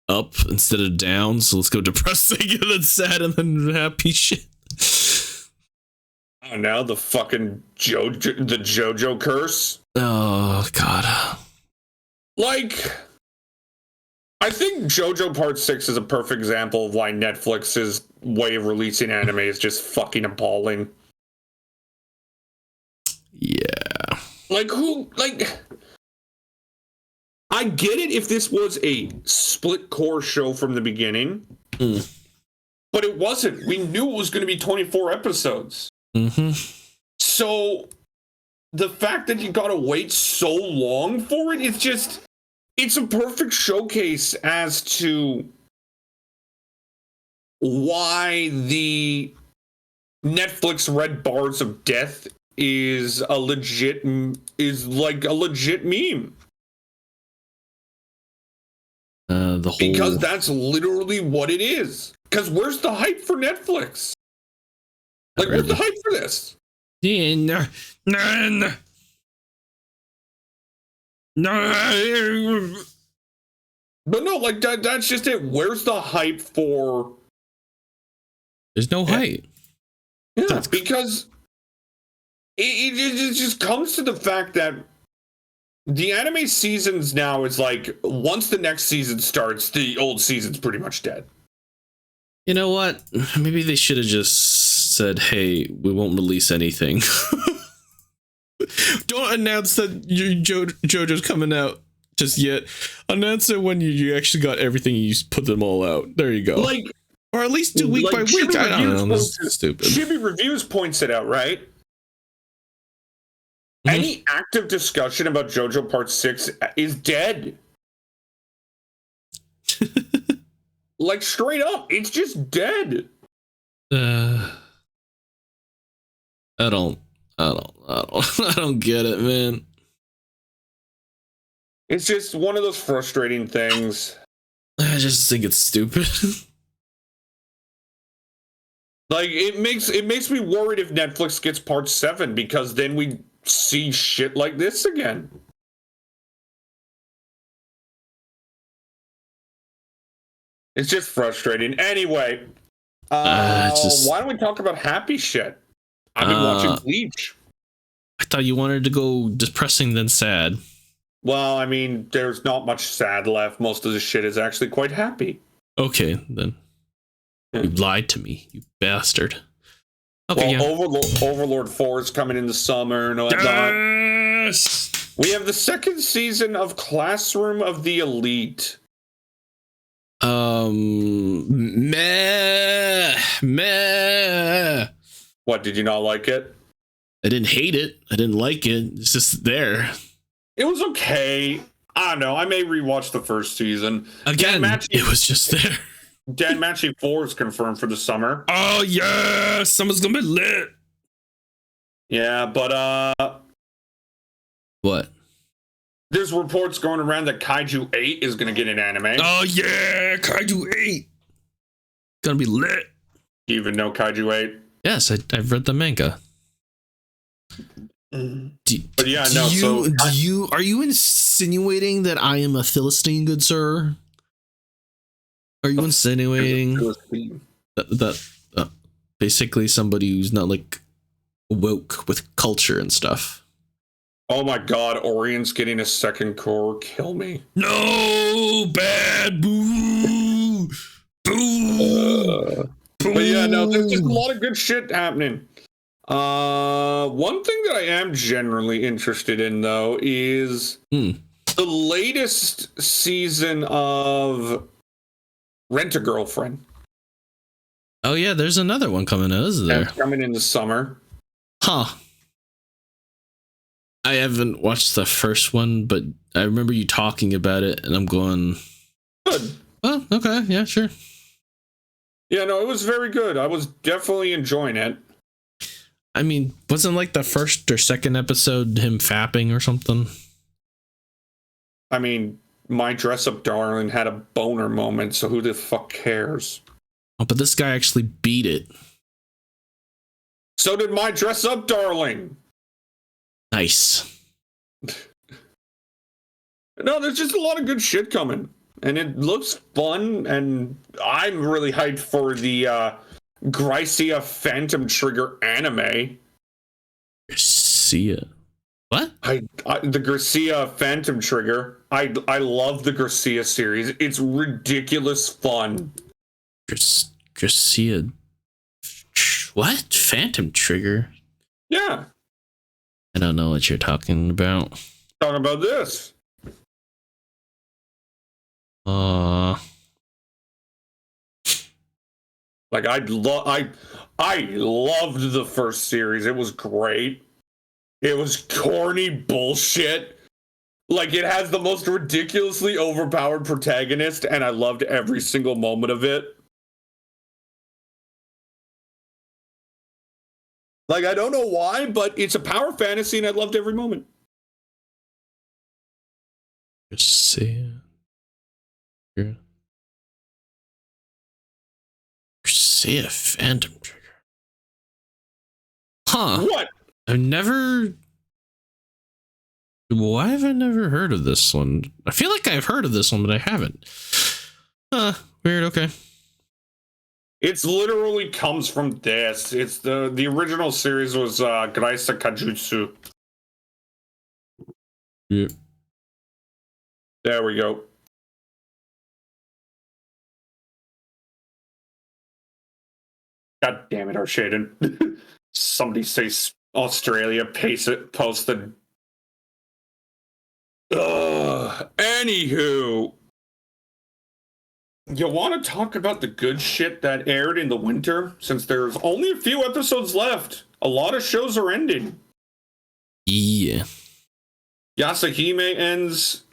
up instead of down? So let's go depressing and then sad and then happy shit. Oh, now the fucking JoJo curse. Oh god. Like, I think JoJo Part 6 is a perfect example of why Netflix's way of releasing anime is just fucking appalling. Yeah. I get it if this was a split core show from the beginning, but it wasn't. We knew it was going to be 24 episodes. Mm-hmm. So the fact that you gotta wait so long for it, it's a perfect showcase as to why the Netflix red bars of death is like a legit meme. Because that's literally what it is. Because where's the hype for Netflix? Like, where's the hype for this? No. But no, like, that's just it. Where's the hype for... There's no hype. Yeah, because it just comes to the fact that the anime seasons now is like, once the next season starts, the old season's pretty much dead. You know what? Maybe they should have just said, hey, we won't release anything. Don't announce that JoJo's coming out just yet. Announce it when you actually got everything, you put them all out. There you go. Like, or at least do week by week. I don't know. This is stupid. Chibi Reviews points it out, right? Mm-hmm. Any active discussion about JoJo Part 6 is dead. Like, straight up, it's just dead. I don't get it, man. It's just one of those frustrating things. I just think it's stupid. Like, it makes me worried if Netflix gets part 7, because then we see shit like this again. It's just frustrating. Anyway, why don't we talk about happy shit? I've been watching Bleach. I thought you wanted to go depressing then sad. Well, I mean, there's not much sad left. Most of the shit is actually quite happy. Okay, then. You lied to me, you bastard. Okay, well, Overlord 4 is coming in the summer and all that. Yes! We have the 2nd season of Classroom of the Elite. Meh. What, did you not like it? I didn't hate it. I didn't like it. It's just there. It was okay. I don't know. I may rewatch the 1st season. Again, it was just there. Danmachi 4 is confirmed for the summer. Oh, yeah! Summer's gonna be lit! Yeah, but, What? There's reports going around that Kaiju 8 is gonna get an anime. Oh, yeah! Kaiju 8! Gonna be lit! Do you even know Kaiju 8? Yes, I've read the manga. Are you insinuating that I am a Philistine, good sir? Are you insinuating that basically somebody who's not like woke with culture and stuff? Oh my god, Orion's getting a 2nd core. Kill me. No, bad, boo, boo. But yeah, no, there's just a lot of good shit happening. One thing that I am generally interested in, though, is the latest season of Rent-A-Girlfriend. Oh yeah, there's another one coming out, isn't there? That's coming in the summer. Huh. I haven't watched the first one, but I remember you talking about it, and I'm going, good. Oh, okay, yeah, sure. Yeah, no, it was very good. I was definitely enjoying it. I mean, wasn't like the 1st or 2nd episode him fapping or something? I mean, My Dress Up Darling had a boner moment, so who the fuck cares? Oh, but this guy actually beat it. So did My Dress Up Darling. Nice. No, there's just a lot of good shit coming. And it looks fun, and I'm really hyped for the Grycia Phantom Trigger anime. Grycia? What? The Grycia Phantom Trigger. I love the Grycia series. It's ridiculous fun. Grycia. What? Phantom Trigger? Yeah. I don't know what you're talking about. Talking about this. Like I loved the first series. It was great. It was corny bullshit. Like, it has the most ridiculously overpowered protagonist, and I loved every single moment of it. Like, I don't know why, but it's a power fantasy, and I loved every moment. Grycia Phantom Trigger. Huh. What? Why have I never heard of this one? I feel like I've heard of this one, but I haven't. Weird, okay. It's literally comes from this. It's the original series was Graisa Kajutsu. Yeah. There we go. God damn it, Arshaden. Somebody say Australia, posted. Anywho, you want to talk about the good shit that aired in the winter? Since there's only a few episodes left, a lot of shows are ending. Yeah. Yasahime ends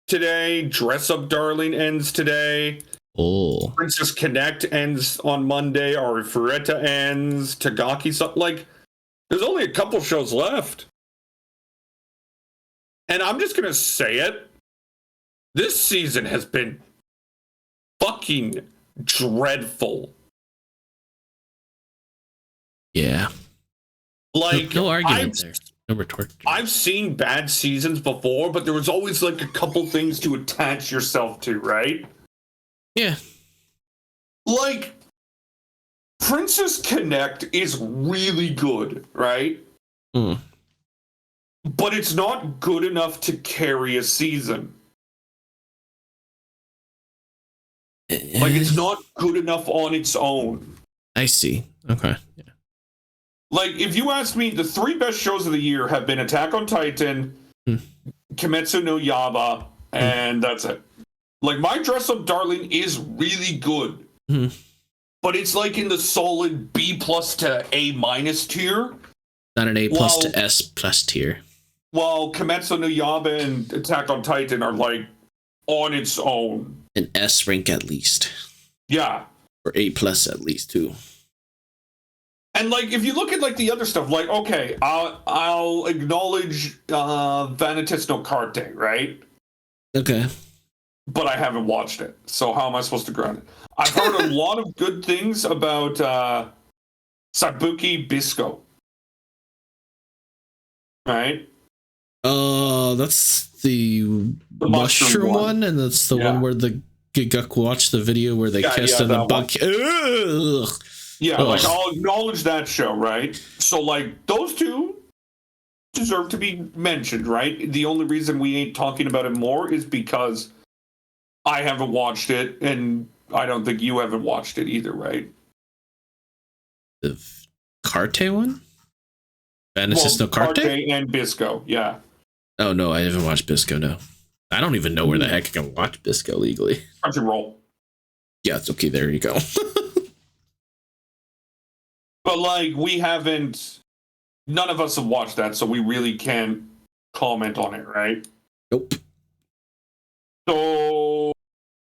today. Dress Up Darling ends today. Oh. Princess Connect ends on Monday. Arifureta ends. Tagaki, like, there's only a couple shows left. And I'm just going to say it. This season has been fucking dreadful. Yeah. Like, no argument there. No retort. I've seen bad seasons before, but there was always like a couple things to attach yourself to, right? Yeah. Like, Princess Connect is really good, right? But it's not good enough to carry a season. Like, it's not good enough on its own. I see. Okay. Yeah. Like, if you ask me, the 3 best shows of the year have been Attack on Titan, Kimetsu no Yaiba, and that's it. Like, My Dress Up Darling is really good. But it's like in the solid B+ to A- tier. Not an A+ to S+ tier. While Kimetsu no Yaiba and Attack on Titan are like on its own. An S rank at least. Yeah. Or A+ at least too. And like, if you look at like the other stuff, like, okay, I'll acknowledge Vanitas no Carte, right? Okay. But I haven't watched it, so how am I supposed to ground it? I've heard a lot of good things about Sabuki Bisco. Right? That's the mushroom one, and that's the one where the Giguk watched the video where they kissed in the bunk. Yeah, like, I'll acknowledge that show, right? So, like, those two deserve to be mentioned, right? The only reason we ain't talking about it more is because I haven't watched it, and I don't think you haven't watched it either, right? The Carte one? Vanitas no Carte? And Bisco, yeah. Oh, no, I haven't watched Bisco, no. I don't even know where the heck I can watch Bisco legally. Crunchyroll. Yeah, it's okay, there you go. But, like, none of us have watched that, so we really can't comment on it, right? Nope. So,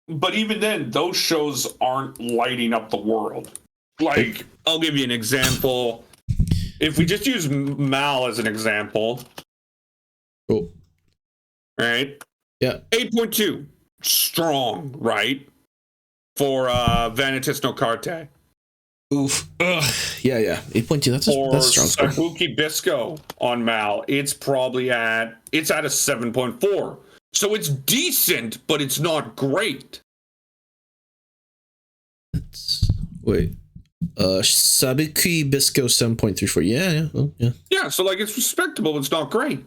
but even then, those shows aren't lighting up the world. Like, I'll give you an example. If we just use Mal as an example. Cool. Right? Yeah. 8.2. Strong, right? For Vanitas no Carte. Oof. Ugh. Yeah. 8.2. That's a strong score. Sabuki Bisco on Mal. It's probably at a 7.4. So it's decent, but it's not great. Wait. Sabuki Bisco 7.34. Yeah. Yeah, so like it's respectable, but it's not great.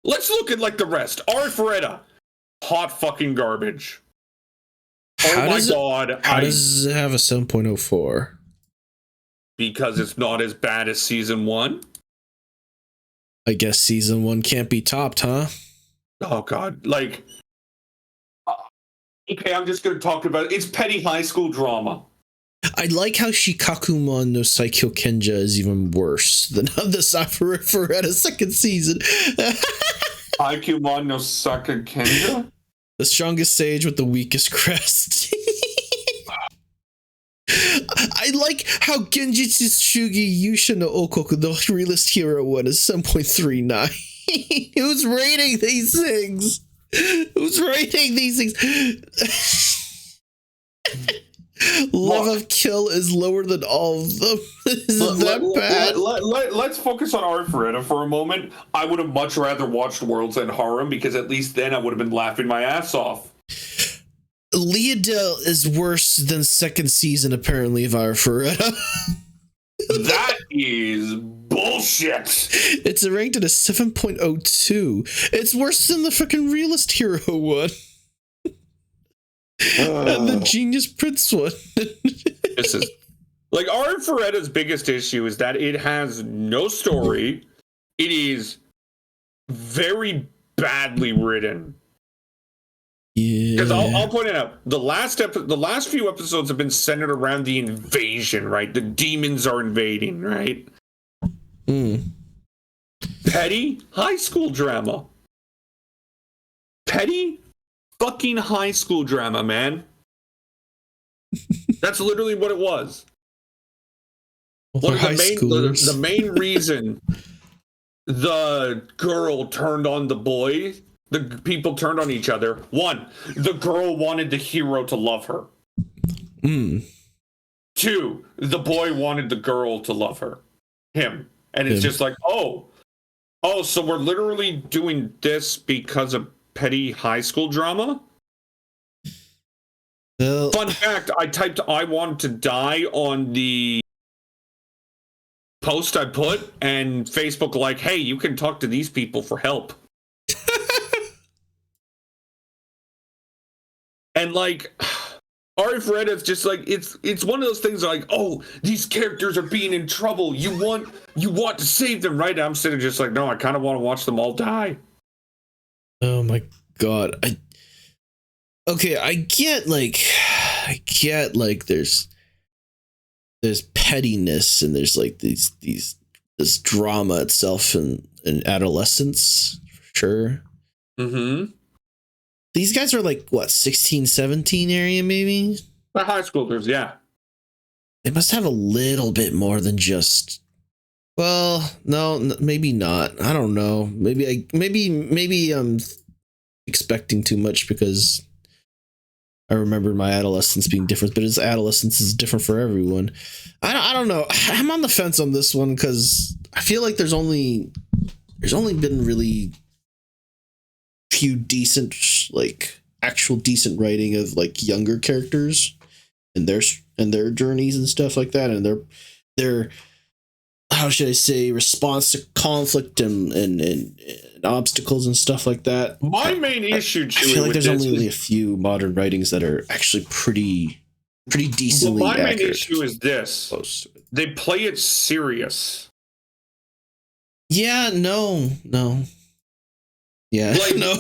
Let's look at like the rest. Arifureta. Hot fucking garbage. Oh my god. How does it have a 7.04? Because it's not as bad as season 1. I guess season 1 can't be topped, huh? Oh god, like, okay, I'm just gonna talk about it. It's petty high school drama. I like how Shikakumon no Saikyo Kenja is even worse than the Arifureta second season. Haikyuumon no Saikyo Kenja? The strongest sage with the weakest crest. I like how Genjitsu Shugi Yusha no Okoku, the realist hero one, is 7.39. Who's rating these things? Love of Kill is lower than all of them. Is that bad? Let's focus on Arifureta for a moment. I would have much rather watched World's End Harem because at least then I would have been laughing my ass off. Leodel is worse than second season, apparently, of Arifureta. That is bullshit. It's ranked at a 7.02. It's worse than the fucking realist hero one. And the Genius Prince one. This is like Arifureta's biggest issue is that it has no story. It is very badly written. Yeah. Because I'll point it out. The last few episodes have been centered around the invasion, right? The demons are invading, right? Petty high school drama. Petty fucking high school drama, man. That's literally what it was. Well, the main reason the girl turned on the boy the people turned on each other. One, the girl wanted the hero to love her. Two, the boy wanted the girl to love him. And it's just like, oh, so we're literally doing this because of petty high school drama? Fun fact, I typed I want to die on the post I put, and Facebook like, hey, you can talk to these people for help. And like, Ari Ferretta's just like, it's one of those things like, oh, these characters are being in trouble. You want to save them, right? I'm sitting just like, no, I kind of want to watch them all die. Oh my god. I get like there's pettiness and there's like this drama itself in adolescence, for sure. Mm-hmm. These guys are like, what, 16, 17 area, maybe? They're high schoolers, yeah. They must have a little bit more than just... Well, no, maybe not. I don't know. Maybe I'm expecting too much because I remember my adolescence being different, but adolescence is different for everyone. I don't know. I'm on the fence on this one because I feel like there's only been really few decent, like actual decent writing of like younger characters and their journeys and stuff like that, and their how should I say, response to conflict and obstacles and stuff like that. My main issue, I feel like there's only a few modern writings that are actually pretty decently accurate. My main accurate. issue is this: they play it serious. Yeah, no. Yeah, like, no.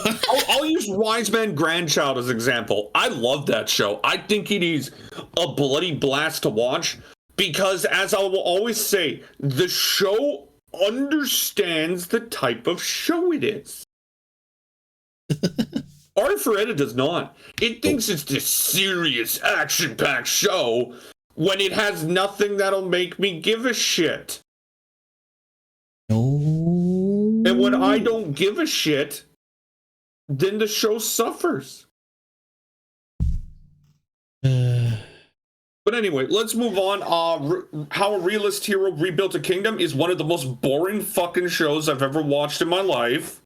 I'll use Wise Man Grandchild as an example. I love that show. I think it is a bloody blast to watch because, as I will always say, the show understands the type of show it is. Ari Ferretta does not. It thinks it's this serious, action-packed show when it has nothing that'll make me give a shit. And when I don't give a shit, then the show suffers. But anyway, let's move on. How a Realist Hero Rebuilt a Kingdom is one of the most boring fucking shows I've ever watched in my life.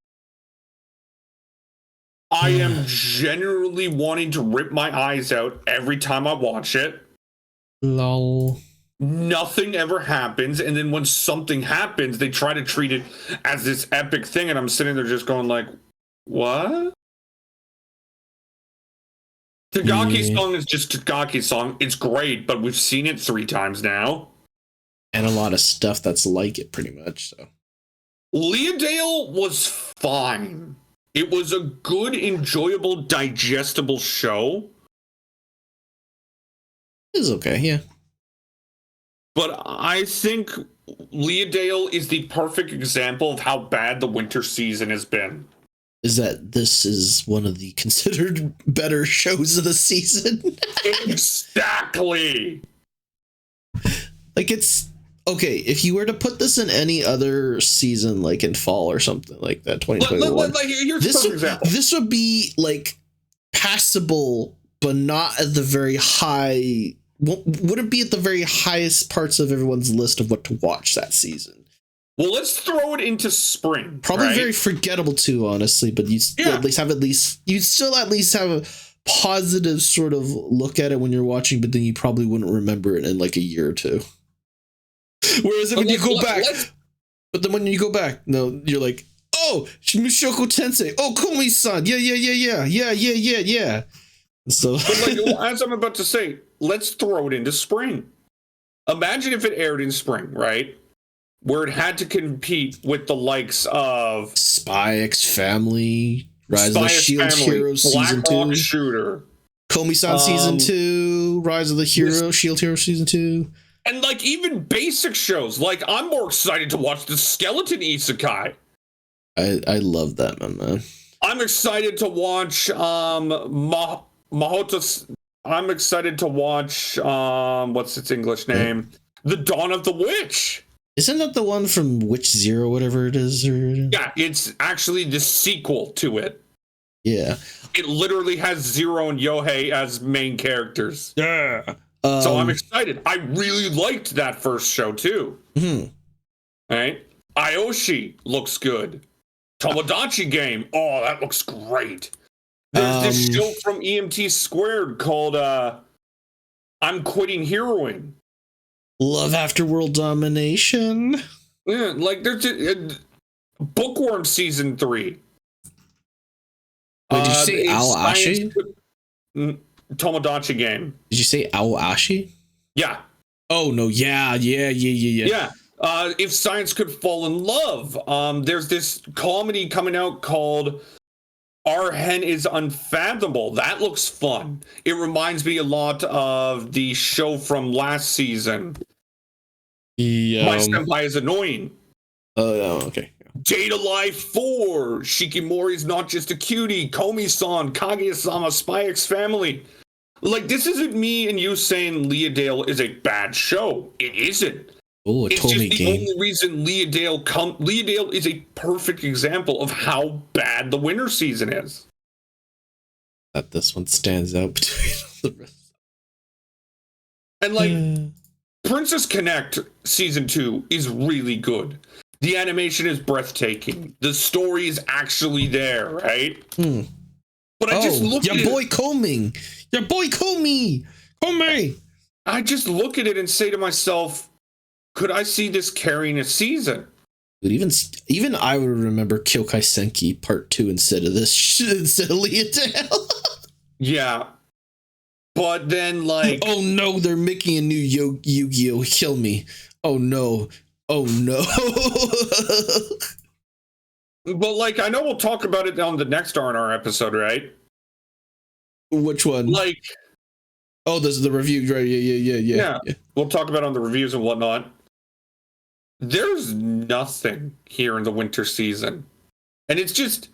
I am generally wanting to rip my eyes out every time I watch it. Lol. Nothing ever happens, and then when something happens, they try to treat it as this epic thing, and I'm sitting there just going like, what? Tagaki's song is just Tagaki's song. It's great, but we've seen it 3 times now. And a lot of stuff that's like it, pretty much, so. Leadale was fine. It was a good, enjoyable, digestible show. It was okay, yeah. But I think Leadale is the perfect example of how bad the winter season has been. Is that this is one of the considered better shows of the season? Exactly. Like, it's okay if you were to put this in any other season, like in fall or something like that, 2021. Here's an example. This would be like passable, but not at the very high. Wouldn't be at the very highest parts of everyone's list of what to watch that season. Well, let's throw it into spring. Probably right? very forgettable too, honestly. But you still at least have a positive sort of look at it when you're watching. But then you probably wouldn't remember it in like a year or two. Whereas when you go back, but then when you go back, no, you're like, oh, Mushoku Tensei, oh, Komi-san, yeah. So, but like, as I'm about to say, let's throw it into spring. Imagine if it aired in spring, right? Where it had to compete with the likes of Spy X Family, Rise of the Shield Heroes Season 2, Shooter, Komi-san Season 2, Rise of the Hero, Shield Hero Season 2. And like even basic shows, like I'm more excited to watch the Skeleton Isekai. I love that one, man. I'm excited to watch Mahota's. I'm excited to watch what's its English name? The Dawn of the Witch. Isn't that the one from Witch Zero, whatever it is? Or... Yeah, it's actually the sequel to it. Yeah. It literally has Zero and Yohei as main characters. Yeah. So I'm excited. I really liked that first show too. Right? Aoshi looks good. Tomodachi game. Oh, that looks great. There's this show from EMT Squared called I'm Quitting Heroing. Love After World Domination. Yeah, like there's a Bookworm season 3. Wait, did you say Aoashi? Tomodachi game. Did you say Aoashi? Yeah. Oh no, yeah. Yeah. If Science Could Fall in Love. There's this comedy coming out called Our Hen is Unfathomable. That looks fun. It reminds me a lot of the show from last season. My Senpai is Annoying. Oh, okay. Data Life 4. Shikimori's Not Just a Cutie. Komi-san. Kaguya-sama. Spy X Family. Like, this isn't me and you saying Leadale is a bad show. It isn't. Oh, it's just the only reason Leadale is a perfect example of how bad the winter season is. That this one stands out between the rest. And like Princess Connect season 2 is really good. The animation is breathtaking. The story is actually there, right? But I just look at boy Coming. Your boy Comey. I just look at it and say to myself, could I see this carrying a season? Dude, even I would remember Kyokai Senki Part 2 instead of this instead of Leadale. Yeah. But then like oh no, they're making a new Yu-Gi-Oh! Kill me. Oh no. Oh no. But like I know we'll talk about it on the next R&R episode, right? Which one? Like oh, this is the review, right? Yeah. We'll talk about it on the reviews and whatnot. There's nothing here in the winter season. And it's just,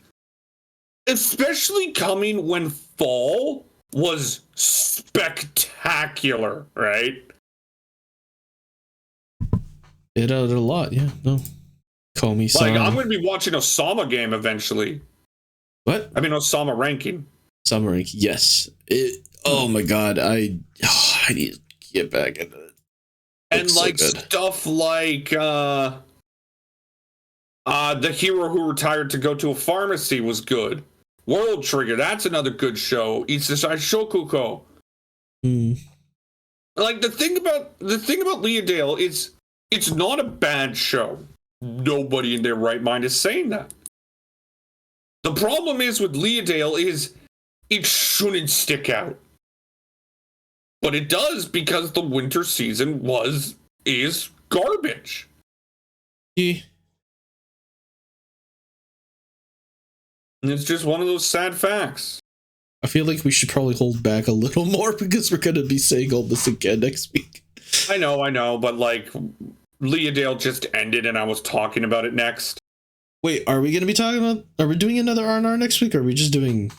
especially coming when fall was spectacular, right? It did a lot, yeah. No. Komi-san. Like, I'm going to be watching Osama game eventually. What? I mean, Osama ranking. Summer rank, yes. Oh my god, I need to get back into it. And like stuff like the hero who retired to go to a pharmacy was good. World Trigger, that's another good show. Itsusai Shokuko. Like the thing about Leadale is it's not a bad show. Nobody in their right mind is saying that. The problem is with Leadale is it shouldn't stick out. But it does because the winter season is garbage. Yeah. And it's just one of those sad facts. I feel like we should probably hold back a little more because we're going to be saying all this again next week. I know, but like Leadale just ended and I was talking about it next. Wait, are we going to be talking about, are we doing another R&R next week or are we just doing...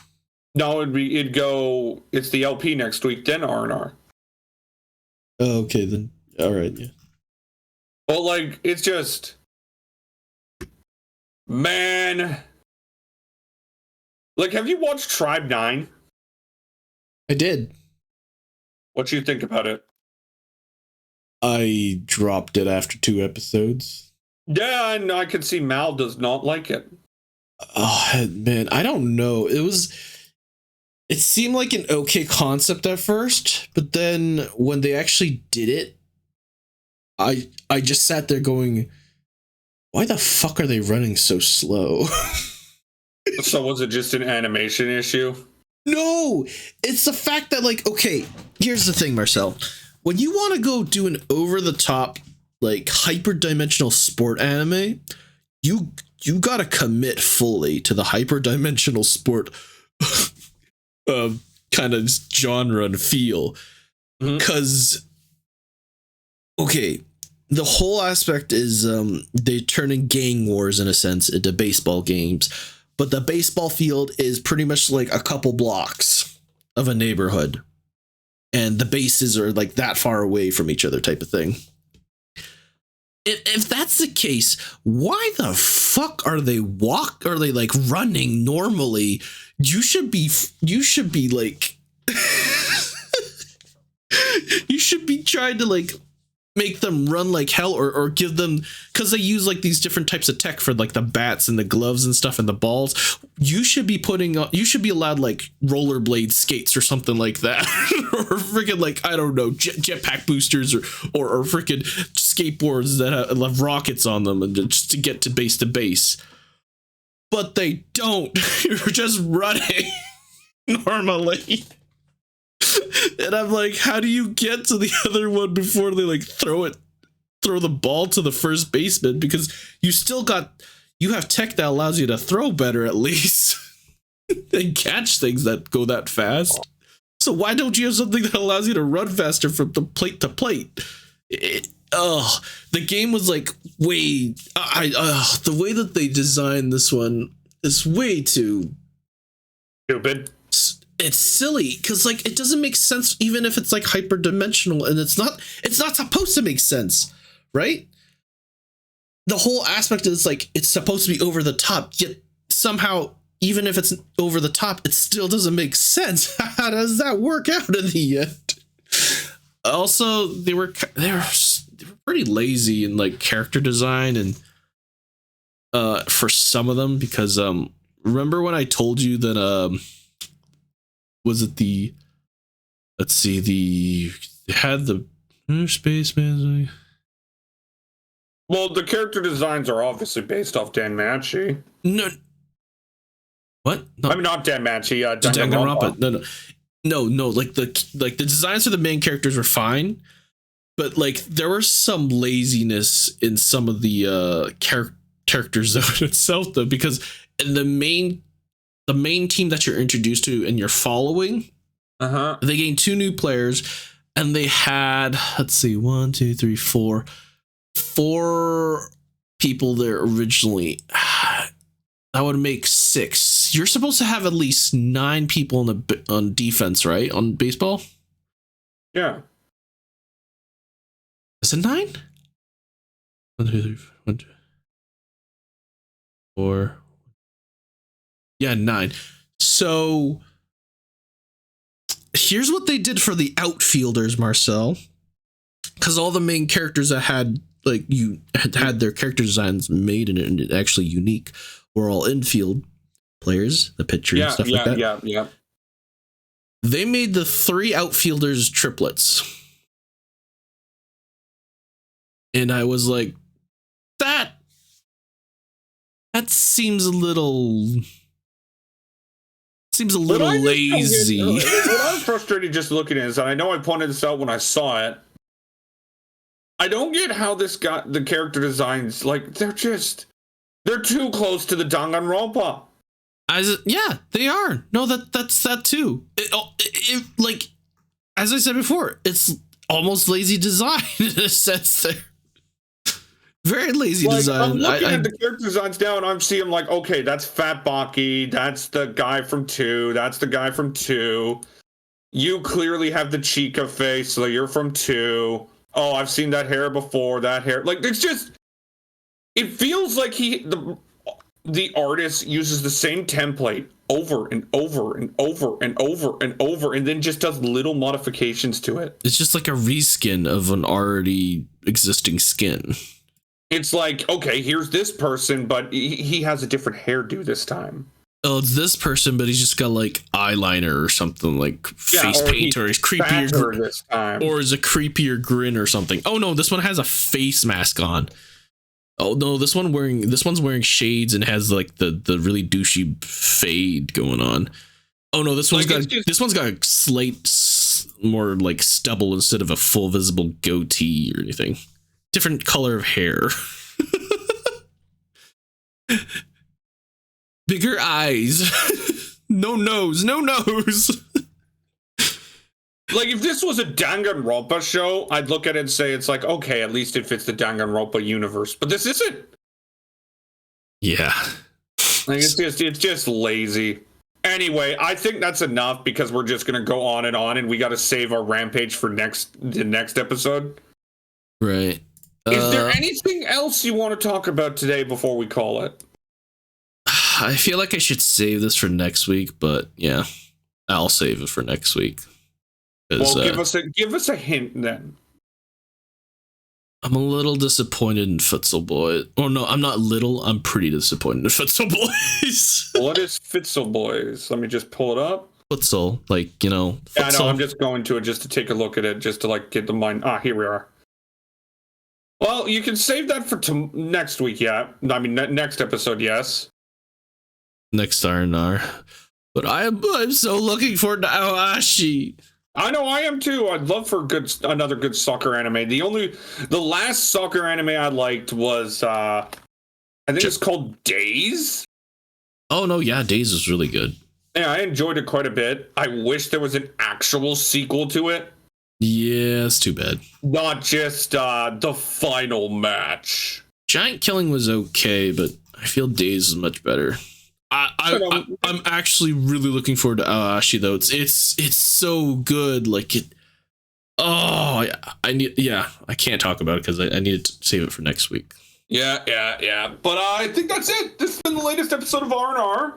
No, it's the LP next week, then R&R. Oh, okay, then. All right, yeah. But, like, it's just... Man... Like, have you watched Tribe 9? I did. What you think about it? I dropped it after 2 episodes. Yeah, and I can see Mal does not like it. Oh, man, I don't know. It seemed like an okay concept at first, but then when they actually did it, I just sat there going, why the fuck are they running so slow? So was it just an animation issue? No, it's the fact that, like, okay, here's the thing, Marcel. When you want to go do an over-the-top, like, hyper-dimensional sport anime, you gotta commit fully to the hyper-dimensional sport kind of genre and feel, because okay, the whole aspect is they turning gang wars in a sense into baseball games, but the baseball field is pretty much like a couple blocks of a neighborhood and the bases are like that far away from each other type of thing. If that's the case, why the fuck are they like running normally you should be like you should be trying to like make them run like hell, or give them, because they use like these different types of tech for like the bats and the gloves and stuff and the balls. You should be allowed like rollerblade skates or something like that, or freaking like, I don't know, jetpack boosters or freaking skateboards that have rockets on them, and just to get to base. But they don't. You're just running normally. And I'm like, how do you get to the other one before they like throw the ball to the first baseman? Because you have tech that allows you to throw better at least and catch things that go that fast. So why don't you have something that allows you to run faster from the plate to plate? The game was like the way that they designed this one is way too stupid. It's silly because like it doesn't make sense, even if it's like hyperdimensional, and it's not supposed to make sense, right? The whole aspect is like it's supposed to be over the top, yet somehow, even if it's over the top, it still doesn't make sense. How does that work out in the end? Also, they were pretty lazy in like character design and for some of them, because remember when I told you that was it they had the spaceman. Well, the character designs are obviously based off Dan Matchy. No. What? No. I mean, not Dan Matchy. Danganronpa. No. Like the designs for the main characters were fine, but like there was some laziness in some of the characters itself, though, because in the main team that you're introduced to and you're following, they gained 2 new players, and they had, let's see, 1, 2, 3, 4 people there originally. That would make 6. You're supposed to have at least 9 people on defense, right? On baseball? Yeah. Is it 9? 1, 2, 3, 1, 2, 4. Yeah, 9. So here's what they did for the outfielders, Marcel. Because all the main characters that had their character designs made in it and actually unique were all infield players, the pitcher and stuff like that. Yeah. They made the 3 outfielders triplets. And I was like, that seems a little lazy. What I'm frustrated just looking at is, and I know I pointed this out when I saw it, I don't get how this got the character designs, like they're too close to the Danganronpa. Yeah, they are. No, that's that too. It, like, as I said before, it's almost lazy design in a sense. There, very lazy design. I'm looking at the character designs now, and I'm seeing like, okay, that's Fat Baki, that's the guy from 2, that's the guy from 2. You clearly have the Chica face, so you're from 2. Oh, I've seen that hair before. That hair, like, it's just, it feels like the artist uses the same template over and over and over and over and over, and then just does little modifications to it. It's just like a reskin of an already existing skin. It's like, okay, here's this person, but he has a different hairdo this time. Oh, it's this person, but he's just got like eyeliner or something, like face paint, or he's creepier this time, or is a creepier grin or something. Oh no, this one has a face mask on. Oh no, this one's wearing shades and has like the really douchey fade going on. Oh no, this one's got a slate, more like stubble instead of a full visible goatee or anything. Different color of hair. Bigger eyes. No nose. Like, if this was a Danganronpa show, I'd look at it and say it's like, okay, at least it fits the Danganronpa universe. But this isn't. Yeah. Like, it's just lazy. Anyway, I think that's enough, because we're just gonna go on, and we got to save our rampage for the next episode. Right. Is there anything else you want to talk about today before we call it? I feel like I should save this for next week, but yeah, I'll save it for next week. Well, give us a hint then. I'm a little disappointed in Futsal Boy. Oh no, I'm not little. I'm pretty disappointed in Futsal Boys. What is Futsal Boys? Let me just pull it up. Futsal, like, you know. Futsal. Yeah, I know. I'm just going to it just to take a look at it, just to like get the mind. Ah, here we are. Well, you can save that for next week. Yeah, I mean next episode. Yes. Next R&R. But I'm so looking forward to EHRPG. I know I am too. I'd love for another good soccer anime. The last soccer anime I liked was I think it's called Days. Oh no, yeah, Days was really good. Yeah, I enjoyed it quite a bit. I wish there was an actual sequel to it. Yeah, it's too bad. Not just the final match. Giant Killing was okay, but I feel Days is much better. I'm actually really looking forward to EHRPG though. It's so good. Like it. Oh, I can't talk about it because I need to save it for next week. Yeah. But I think that's it. This has been the latest episode of R&R.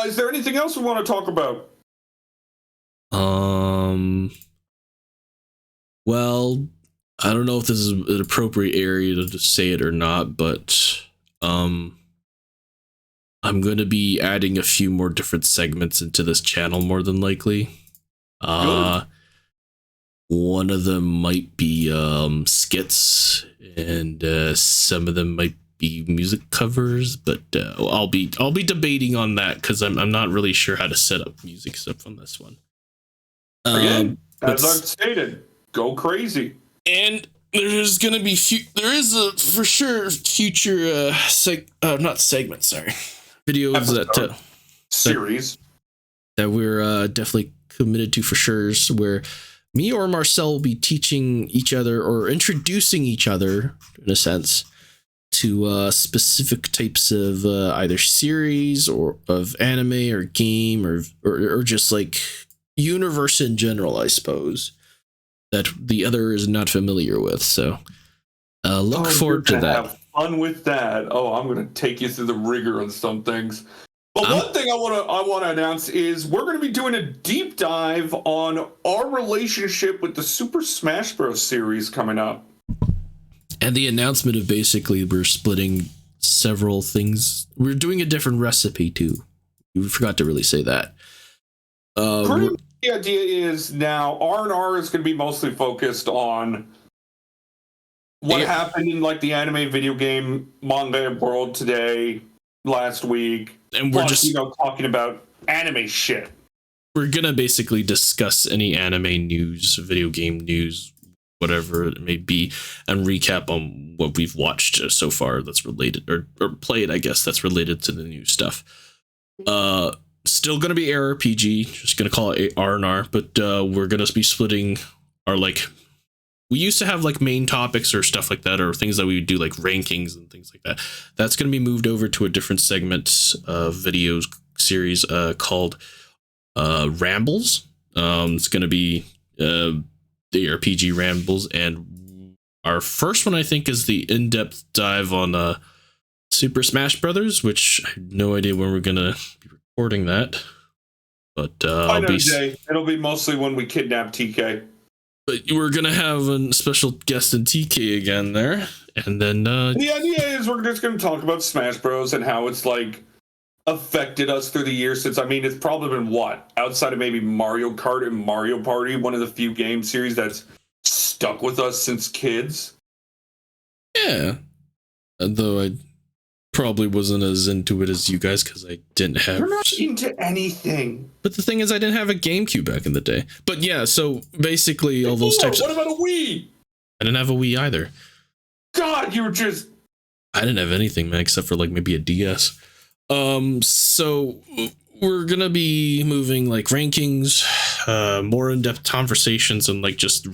Is there anything else we want to talk about? Well, I don't know if this is an appropriate area to just say it or not, but I'm going to be adding a few more different segments into this channel more than likely. One of them might be skits, and some of them might be music covers, but I'll be debating on that because I'm not really sure how to set up music stuff on this one. Again, as I've stated, go crazy. And there's gonna be there is a for sure future not segments, sorry, videos that series that we're definitely committed to for sure, where me or Marcel will be teaching each other or introducing each other in a sense to specific types of either series or of anime or game or just like universe in general, I suppose, that the other is not familiar with. So look forward to that. Have fun with that. Oh, I'm going to take you through the rigor on some things. But one thing I want to announce is we're going to be doing a deep dive on our relationship with the Super Smash Bros. Series coming up. And the announcement of basically we're splitting several things. We're doing a different recipe too. We forgot to really say that. The idea is now R&R is going to be mostly focused on what happened in like the anime, video game, manga world today, last week, and we're just talking about anime shit. We're gonna basically discuss any anime news, video game news, whatever it may be, and recap on what we've watched so far that's related or played, I guess, that's related to the new stuff. Still gonna be EHRPG, just gonna call it R&R, but we're gonna be splitting our we used to have like main topics or stuff like that, or things that we would do like rankings and things like that. That's gonna be moved over to a different segment videos series called Rambles. It's gonna be the RPG Rambles, and our first one I think is the in-depth dive on Super Smash Brothers, which I have no idea when we're gonna be recording that, but it'll be mostly when we kidnap TK. But we're gonna have a special guest in TK again there, and then the idea is we're just gonna talk about Smash Bros. And how it's like affected us through the years. Since it's probably been what, outside of maybe Mario Kart and Mario Party, one of the few game series that's stuck with us since kids. Yeah, though I probably wasn't as into it as you guys because I didn't have. You're not into anything. But the thing is, I didn't have a GameCube back in the day. But yeah, so basically all those types. What about a Wii? I didn't have a Wii either. God, you were just. I didn't have anything, man, except for like maybe a DS. So we're gonna be moving like rankings, more in-depth conversations, and like just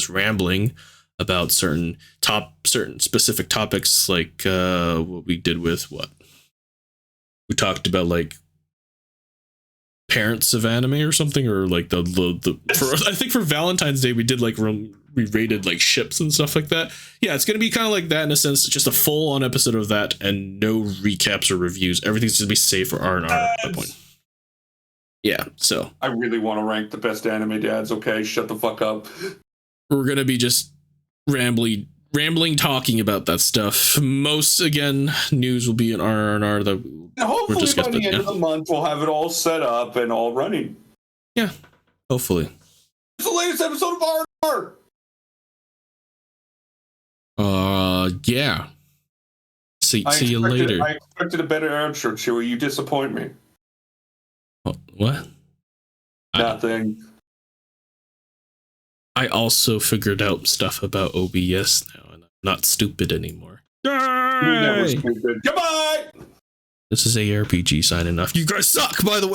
rambling about certain specific topics, like what we did with we talked about like parents of anime or something, or like the for I think for Valentine's Day we did like we rated like ships and stuff like that. Yeah, it's gonna be kind of like that in a sense, just a full on episode of that and no recaps or reviews. Everything's gonna be safe for R&R at that point. Yeah, so I really want to rank the best anime dads. Okay, shut the fuck up. we're gonna be just rambling talking about that stuff. Most again news will be in R&R that Hopefully discussed, by the end yeah. of the month we'll have it all set up and all running. Yeah, hopefully. It's the latest episode of R&R. Yeah. See you later. I expected a better outro, Chewie. You disappoint me. What? Nothing. I also figured out stuff about OBS now, and I'm not stupid anymore. You're never stupid. Goodbye! This is EHRPG signing off. You guys suck, by the way.